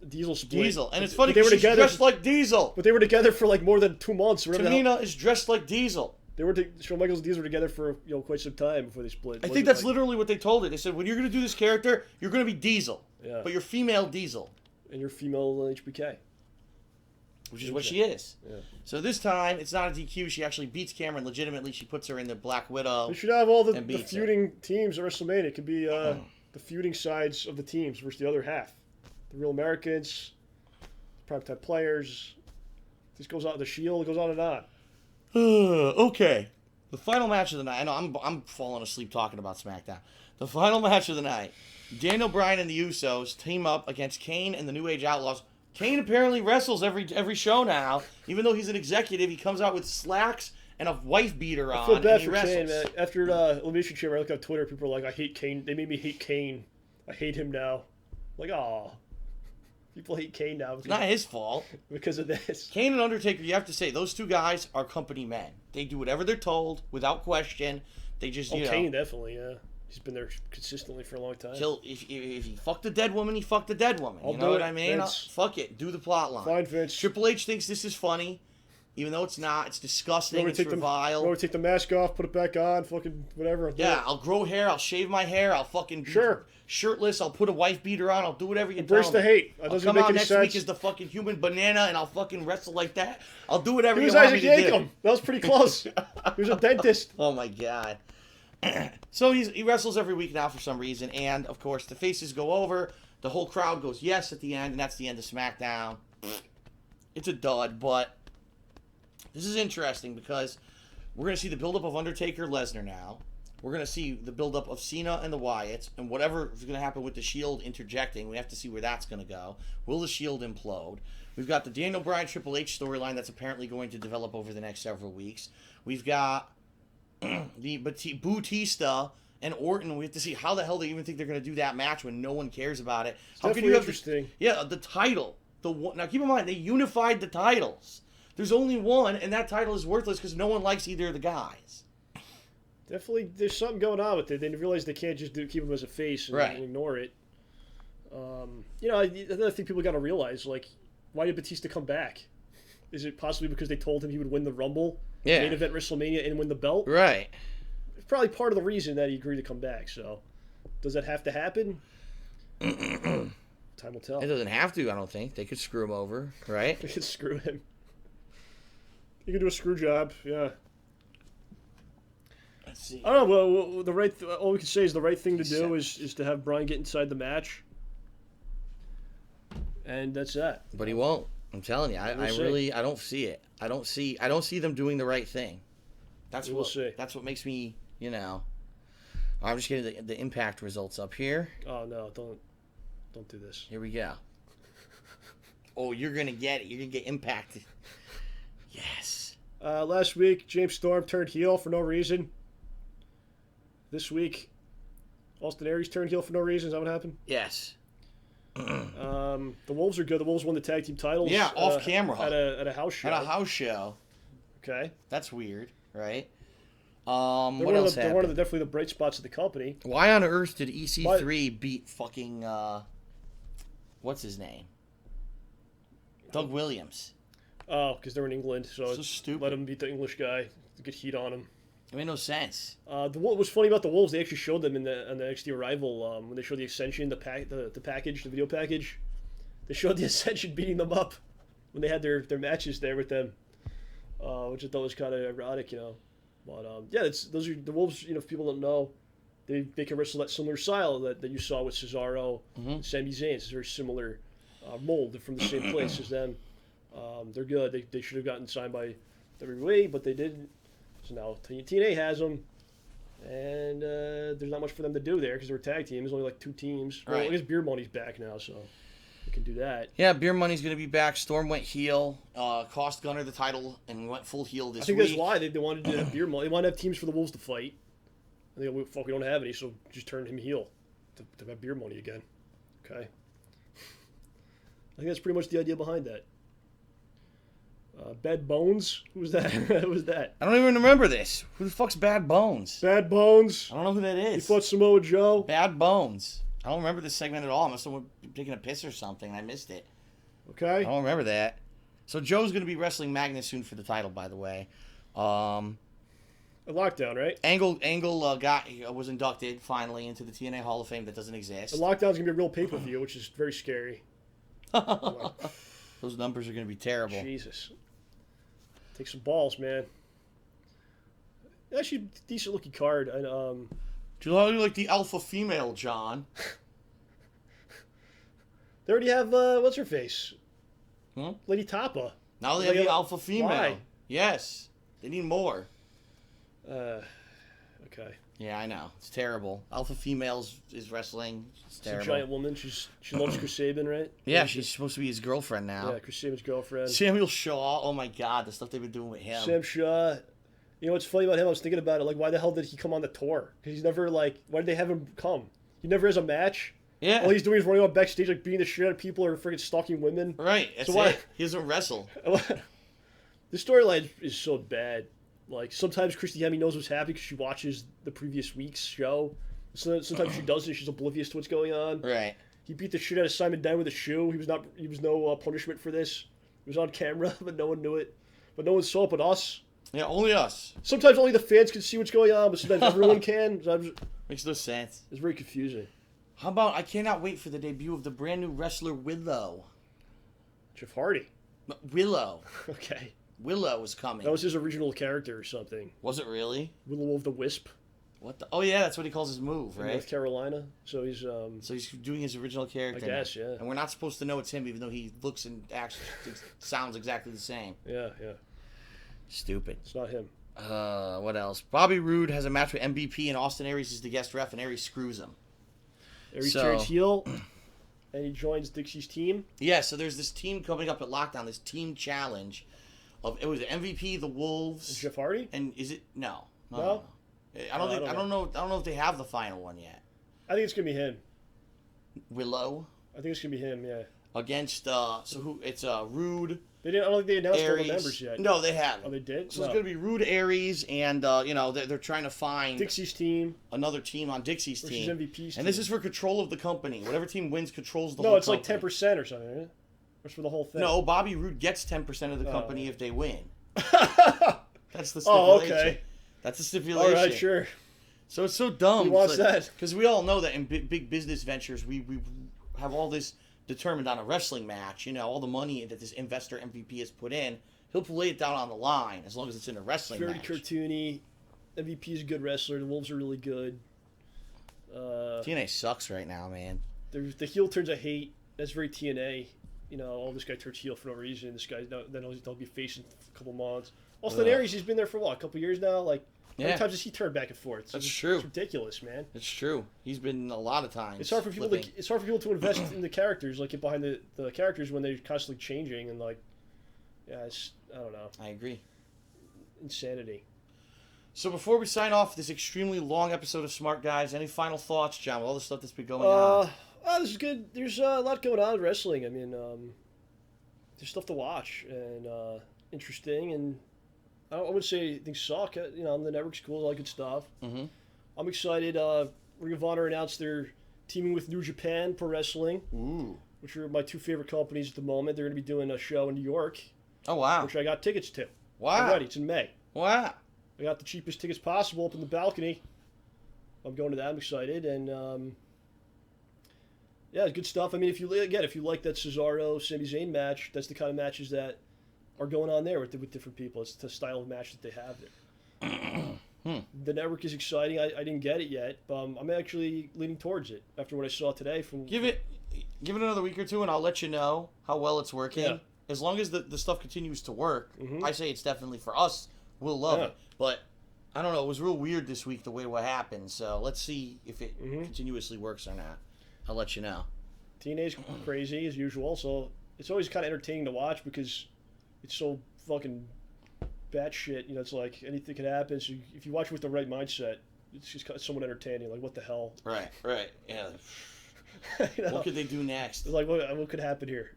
Diesel split.
Diesel. And it's funny because she's dressed like Diesel.
But they were together for like more than 2 months.
Tamina is dressed like Diesel.
Shawn Michaels and Diesel were together for quite some time before they split.
I think that's literally what they told her. They said, when you're going to do this character, you're going to be Diesel.
Yeah.
But you're female Diesel.
And you're female HBK.
Which is what she is.
Yeah.
So this time, it's not a DQ. She actually beats Cameron legitimately. She puts her in the Black Widow.
They should have all the feuding teams at WrestleMania. It could be the feuding sides of the teams versus the other half. The Real Americans, primetime players. This goes on. The Shield goes on and on.
Okay. The final match of the night. I know I'm falling asleep talking about SmackDown. The final match of the night. Daniel Bryan and the Usos team up against Kane and the New Age Outlaws. Kane apparently wrestles every show now. Even though he's an executive, he comes out with slacks and a wife beater on.
I feel bad
and he
for
wrestles.
Kane, man. After Elimination Chamber, I look on Twitter, people are like, I hate Kane. They made me hate Kane. I hate him now. I'm like, aw. People hate Kane now.
It's not his fault.
Because of this.
Kane and Undertaker, you have to say, those two guys are company men. They do whatever they're told without question. They just,
Kane definitely, yeah. He's been there consistently for a long time.
If he fucked a dead woman, he fucked a dead woman.
I'll
you know what
it,
I mean? Fuck it. Do the plot line.
Fine, Vince.
Triple H thinks this is funny, even though it's not. It's disgusting. It's vile.
You want to take the mask off, put it back on, fucking whatever.
I'll grow hair. I'll shave my hair. I'll fucking be shirtless. I'll put a wife beater on. I'll do whatever you tell me.
Embrace the hate.
I'll come out next week as the fucking human banana, and I'll fucking wrestle like that. I'll do whatever you want me to do.
That was pretty close. He was a dentist.
Oh my God. So he wrestles every week now for some reason, and of course the faces go over, the whole crowd goes yes at the end, and that's the end of SmackDown. It's a dud, but this is interesting because we're going to see the buildup of Undertaker Lesnar now. We're going to see the buildup of Cena and the Wyatts, and whatever is going to happen with the Shield interjecting, we have to see where that's going to go. Will the Shield implode? We've got the Daniel Bryan Triple H storyline that's apparently going to develop over the next several weeks. We've got the Bautista and Orton. We have to see how the hell they even think they're going to do that match when no one cares about it. How can you have the title? Now keep in mind they unified the titles. There's only one, and that title is worthless because no one likes either of the guys.
Definitely, there's something going on with it. They realize they can't just keep him as a face and ignore it. Another thing people got to realize, like, why did Batista come back? Is it possibly because they told him he would win the Rumble, main event WrestleMania, and win the belt?
Right.
It's probably part of the reason that he agreed to come back. So, does that have to happen? Time will tell.
It doesn't have to, I don't think. They could screw him over, right?
They could screw him. You could do a screw job, yeah.
Let's see.
I don't know. Well, all we can say is the right thing to do is to have Bryan get inside the match, and that's that.
But he won't. I'm telling you, I don't see it. I don't see them doing the right thing. That's what makes me, I'm just getting the Impact results up here.
Oh no, don't do this.
Here we go. Oh, you're gonna get it. You're gonna get impacted. Yes.
Last week, James Storm turned heel for no reason. This week, Austin Aries turned heel for no reason. Is that what happened?
Yes.
The Wolves are good. The Wolves won the tag team titles.
Yeah, off camera.
At a house show.
At a house show.
Okay.
That's weird, right?
They're
what else happened?
They're one of the definitely the bright spots of the company.
Why on earth did EC3 beat fucking what's his name? Doug Williams.
Oh, because they're in England, so
stupid.
Let him beat the English guy to get heat on him.
It made no sense.
What was funny about the Wolves? They actually showed them on the NXT Arrival when they showed the Ascension, the package, the video package. They showed the Ascension beating them up when they had their matches there with them, which I thought was kind of ironic, you know. But yeah, those are the Wolves. You know, if people don't know, they can wrestle that similar style that you saw with Cesaro, and Sami Zayn. It's a very similar mold. They're from the same place as them. They're good. They should have gotten signed by WWE, but they didn't. So now TNA has them, and there's not much for them to do there because they're a tag team. There's only like 2 teams. Well,
Right.
I guess Beer Money's back now, so we can do that.
Yeah, Beer Money's going to be back. Storm went heel, cost Gunner the title, and went full heel this
I think
week.
that's why they wanted to have Beer Money. They wanted to have teams for the Wolves to fight. And they go, fuck, we don't have any, so just turn him heel to have Beer Money again. Okay. I think that's pretty much the idea behind that. Bad Bones? Who was that? Who was that?
I don't even remember this. Who the fuck's Bad Bones?
Bad Bones.
I don't know who that
He
is.
fought Samoa Joe.
Bad Bones. I don't remember this segment at all. I must have been taking a piss or something. I missed it. I
Okay.
don't remember that. So Joe's going to be wrestling Magnus soon for the title, by the way.
A Lockdown, right?
Angle was inducted finally into the TNA Hall of Fame that doesn't exist.
The Lockdown's going to be a real pay-per-view, which is very scary.
Those numbers are going to be terrible.
Jesus. Take some balls, man. Actually, decent looking card. And,
Do you like the alpha female, John?
they already have, what's her face?
Hmm?
Lady Tapa.
Now they have the alpha female.
Why?
Yes. They need more.
Okay.
Yeah, I know. It's terrible. Alpha females is wrestling. It's
She's a
terrible.
giant woman. She loves Chris Sabin, right?
Yeah, she's supposed to be his girlfriend now.
Yeah, Chris Sabin's girlfriend.
Samuel Shaw. Oh my God, the stuff they've been doing with him.
Sam Shaw. You know what's funny about him? I was thinking about it. Like, why the hell did he come on the tour? Because he's never, like, why did they have him come? He never has a match.
Yeah.
All he's doing is running out backstage, like, beating the shit out of people or freaking stalking women.
Right. That's
So why-
it. He doesn't wrestle.
The storyline is so bad. Like, sometimes Christy Hemme knows what's happening because she watches the previous week's show. So sometimes she doesn't. She's oblivious to what's going on.
Right.
He beat the shit out of Simon Dunn with a shoe. He was no punishment for this. It was on camera, but no one knew it. But no one saw it but us.
Yeah, only us.
Sometimes only the fans can see what's going on, but sometimes everyone can. Sometimes
Makes no sense.
it's very confusing.
How about I cannot wait for the debut of the brand new wrestler Willow.
Jeff Hardy.
Willow.
Okay.
Willow is coming.
That was his original character or something.
Was it really?
Willow of the Wisp.
What the? Oh yeah, that's what he calls his move,
From
right?
North Carolina. So he's
So he's doing his original
I
character.
guess, yeah.
And we're not supposed to know it's him, even though he looks and acts, sounds exactly the same.
Yeah.
Stupid.
It's not him.
What else? Bobby Roode has a match with MVP, and Austin Aries is the guest ref, and Aries screws him.
Aries
So-
turns heel, and he joins Dixie's team.
Yeah, so there's this team coming up at Lockdown, this team challenge of, it was the MVP, the Wolves,
Jeff Hardy?
and is it no?
No?
I don't know if they have the final one yet.
I think it's gonna be him.
Willow
I think it's gonna be him. Yeah.
against it's Rude,
They didn't. I don't think they announced all the
Aries.
members yet.
No, they haven't.
Oh, they did.
So
No.
it's going to be Rude, Aries, and they're trying to find
Dixie's team
another team on Dixie's
versus
team.
MVP's.
And this is for control of the company. Whatever team wins controls the
no,
whole
it's like
company.
10% or something. Isn't it? Or it's for the whole thing.
No, Bobby Roode gets 10% of the company
Oh.
if they win. That's the stipulation.
Oh, okay.
That's the stipulation.
All right, sure.
So it's so dumb.
Who wants that?
Because we all know that in big business ventures, we have all this determined on a wrestling match. You know, all the money that this investor MVP has put in, he'll lay it down on the line as long as it's in a wrestling
Very
match.
cartoony. MVP's a good wrestler. The Wolves are really good.
TNA sucks right now, man.
The heel turns I hate. That's very TNA. You know, this guy turns heel for no reason. This guy, then they'll be facing a couple months. Austin
Ugh.
Aries, he's been there for what, a couple years now? Like, how
Yeah.
many times has he turned back and forth?
That's true.
It's ridiculous, man.
It's true. He's been a lot of times.
It's hard for people
flipping.
to invest in the characters, like get behind the characters when they're constantly changing and like, yeah, I don't know,
I agree.
insanity.
So before we sign off this extremely long episode of Smart Guys, any final thoughts, John, with all the stuff that's been going on?
This is good. There's a lot going on in wrestling. I mean, there's stuff to watch and interesting, and I wouldn't say things suck. The network's cool, all that good stuff.
Mm-hmm.
I'm excited. Ring of Honor announced they're teaming with New Japan Pro Wrestling, which are my two favorite companies at the moment. They're going to be doing a show in New York.
Oh, wow.
Which I got tickets to.
Wow.
Already. It's in May.
Wow.
I got the cheapest tickets possible up in the balcony. I'm going to that. I'm excited. And, yeah, good stuff. I mean, if you like that Cesaro-Sami Zayn match, that's the kind of matches that are going on there with different people. It's the style of match that they have there. The network is exciting. I didn't get it yet, but I'm actually leaning towards it after what I saw today.
Give it another week or two, and I'll let you know how well it's working. Yeah. As long as the stuff continues to work, I say it's definitely for us. We'll love it. But I don't know. It was real weird this week the way what happened. So let's see if it continuously works or not. I'll let you know.
TNA's crazy as usual, so it's always kind of entertaining to watch because it's so fucking batshit. It's like anything can happen. So if you watch with the right mindset, it's just somewhat entertaining. Like, what the hell?
Right. Yeah. What could they do next?
It's like, what could happen here?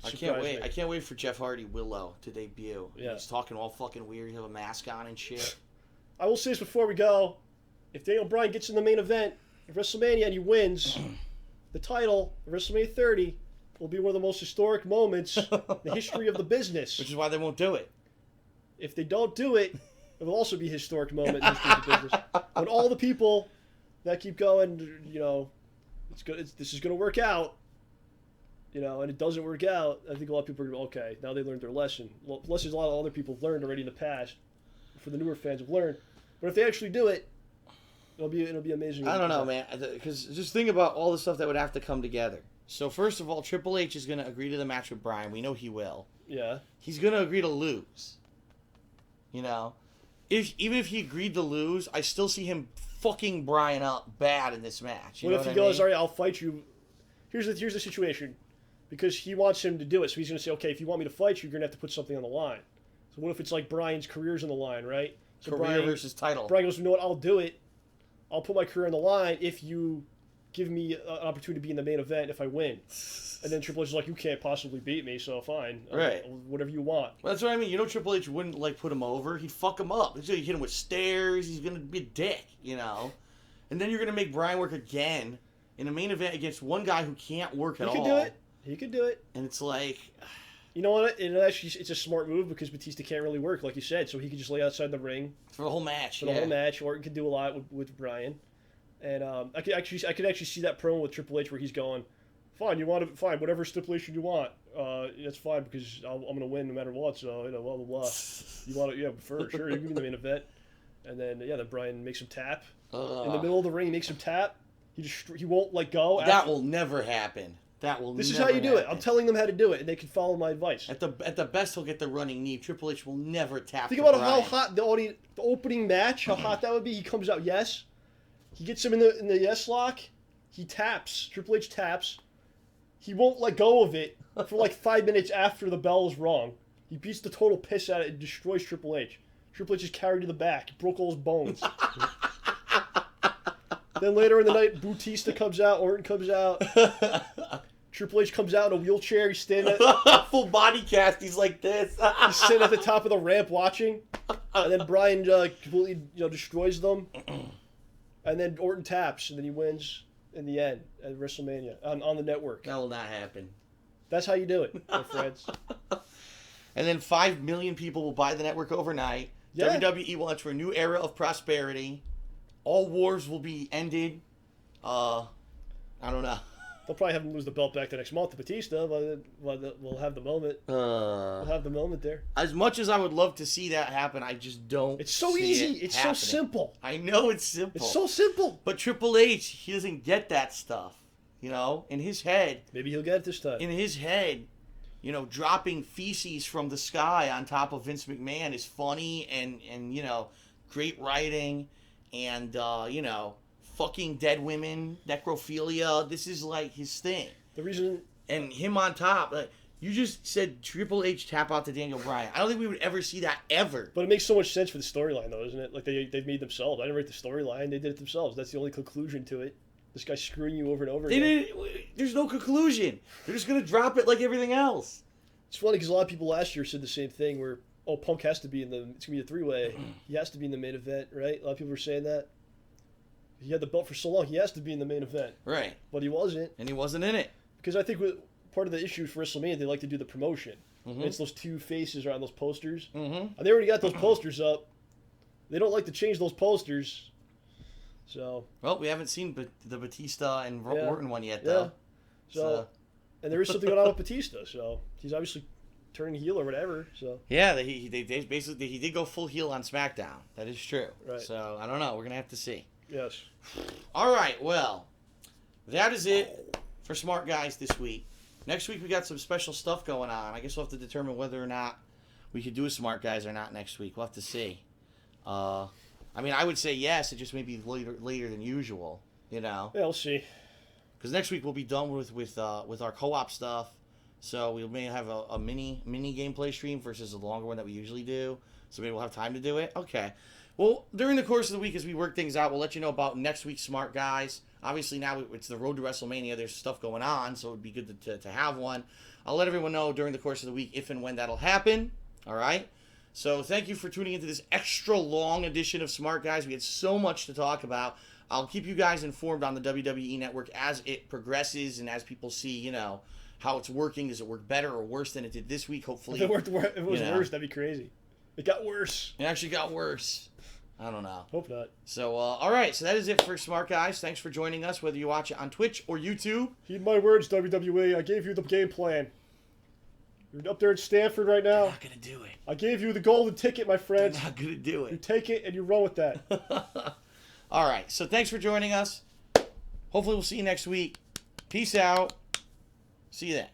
I can't wait. I can't wait for Jeff Hardy Willow to debut.
Yeah.
He's talking all fucking weird. He'll have a mask on and shit.
I will say this before we go. If Daniel Bryan gets in the main event of WrestleMania and he wins the title of WrestleMania 30, will be one of the most historic moments in the history of the business.
Which is why they won't do it.
If they don't do it, it will also be a historic moment in the history of the business. When all the people that keep going, it's good. This is going to work out. And it doesn't work out. I think a lot of people are going to okay, now they learned their lesson. Well, lessons a lot of other people have learned already in the past. For the newer fans have learned. But if they actually do it, it'll be amazing.
I don't know, man. Because just think about all the stuff that would have to come together. So first of all, Triple H is going to agree to the match with Bryan. We know he will.
Yeah.
He's going to agree to lose. Even if he agreed to lose, I still see him fucking Bryan up bad in this match.
What if he goes, all right, I'll fight you. Here's the situation. Because he wants him to do it. So he's going to say, okay, if you want me to fight you, you're going to have to put something on the line. So what if it's like Bryan's career's on the line, right? So
Career versus title.
Bryan goes, you know what, I'll do it. I'll put my career on the line if you give me an opportunity to be in the main event if I win. And then Triple H is like, you can't possibly beat me, so fine.
Right.
Whatever you want.
Well, that's what I mean. Triple H wouldn't, put him over. He'd fuck him up. He'd hit him with stairs. He's going to be a dick, And then you're going to make Bryan work again in a main event against one guy who can't work at all.
He could do it.
And it's like...
You know what? Actually, it's a smart move because Batista can't really work, like you said. So he could just lay outside the ring.
For the whole match,
For the whole match. Orton could do a lot with Bryan. And I could actually see that promo with Triple H where he's going, fine, whatever stipulation you want. That's fine because I'm going to win no matter what. So, blah, blah, blah. You want to, for sure, you can be the main event. And then, then Bryan makes him tap. In the middle of the ring, he makes him tap. He won't let go.
That will never happen.
This is how you do it. I'm telling them how to do it, and they can follow my advice.
At the best, he'll get the running knee. Triple H will never tap.
Think about how hot the opening match, how hot that would be. He comes out, yes. He gets him in the yes lock. He taps. Triple H taps. He won't let go of it for like 5 minutes after the bell is rung. He beats the total piss out of it and destroys Triple H. Triple H is carried to the back. He broke all his bones. Then later in the night, Batista comes out. Orton comes out. Triple H comes out in a wheelchair. He's standing at
full body cast. He's like this.
He's sitting at the top of the ramp watching, and then Bryan completely destroys them, and then Orton taps, and then he wins in the end at WrestleMania on the network.
That will not happen.
That's how you do it, my friends.
And then 5 million people will buy the network overnight. Yeah. WWE will enter a new era of prosperity. All wars will be ended. I don't know.
They'll probably have him lose the belt back the next month to Batista, but we'll have the moment. We'll have the moment there.
As much as I would love to see that happen, I just don't.
It's so easy. It's happening. So simple.
I know it's simple.
It's so simple.
But Triple H, he doesn't get that stuff. In his head.
Maybe he'll get it this time.
In his head, dropping feces from the sky on top of Vince McMahon is funny and great writing and fucking dead women, necrophilia. This is like his thing.
The reason...
And him on top. You just said Triple H tap out to Daniel Bryan. I don't think we would ever see that ever.
But it makes so much sense for the storyline, though, doesn't it? Like, they've made themselves. I didn't write the storyline. They did it themselves. That's the only conclusion to it. This guy's screwing you over and over again.
There's no conclusion. They're just going to drop it like everything else.
It's funny because a lot of people last year said the same thing where, oh, Punk has to be it's going to be a three-way. He has to be in the main event, right? A lot of people were saying that. He had the belt for so long, he has to be in the main event.
Right.
But he wasn't.
And he wasn't in it.
Because I think part of the issue for WrestleMania, they like to do the promotion. Mm-hmm. It's those two faces around those posters. Mm-hmm. And they already got those posters up. They don't like to change those posters. So.
Well, we haven't seen the Batista and Orton one yet, though.
So, and there is something going on with Batista. So he's obviously turning heel or whatever. So.
Yeah, he did go full heel on SmackDown. That is true.
Right.
So I don't know. We're gonna have to see.
Yes.
All right. Well, that is it for Smart Guys this week. Next week we got some special stuff going on. I guess we'll have to determine whether or not we could do a Smart Guys or not next week. We'll have to see. I mean, I would say yes. It just may be later than usual. You know.
Yeah, we'll see. Because
next week we'll be done with our co-op stuff. So we may have a mini gameplay stream versus a longer one that we usually do. So maybe we'll have time to do it. Okay. Well, during the course of the week as we work things out, we'll let you know about next week's Smart Guys. Obviously, now it's the road to WrestleMania. There's stuff going on, so it would be good to have one. I'll let everyone know during the course of the week if and when that'll happen. All right? So thank you for tuning into this extra long edition of Smart Guys. We had so much to talk about. I'll keep you guys informed on the WWE Network as it progresses and as people see, you know, how it's working. Does it work better or worse than it did this week? Hopefully.
If it was worse, that'd be crazy. It got worse.
It actually got worse. I don't know.
Hope not.
So, all right. So that is it for Smart Guys. Thanks for joining us, whether you watch it on Twitch or YouTube.
Heed my words, WWE. I gave you the game plan. You're up there at Stanford right now.
You're not going to do it.
I gave you the golden ticket, my friend.
You're not going to do it.
You take it and you run with that.
All right. So thanks for joining us. Hopefully we'll see you next week. Peace out. See you then.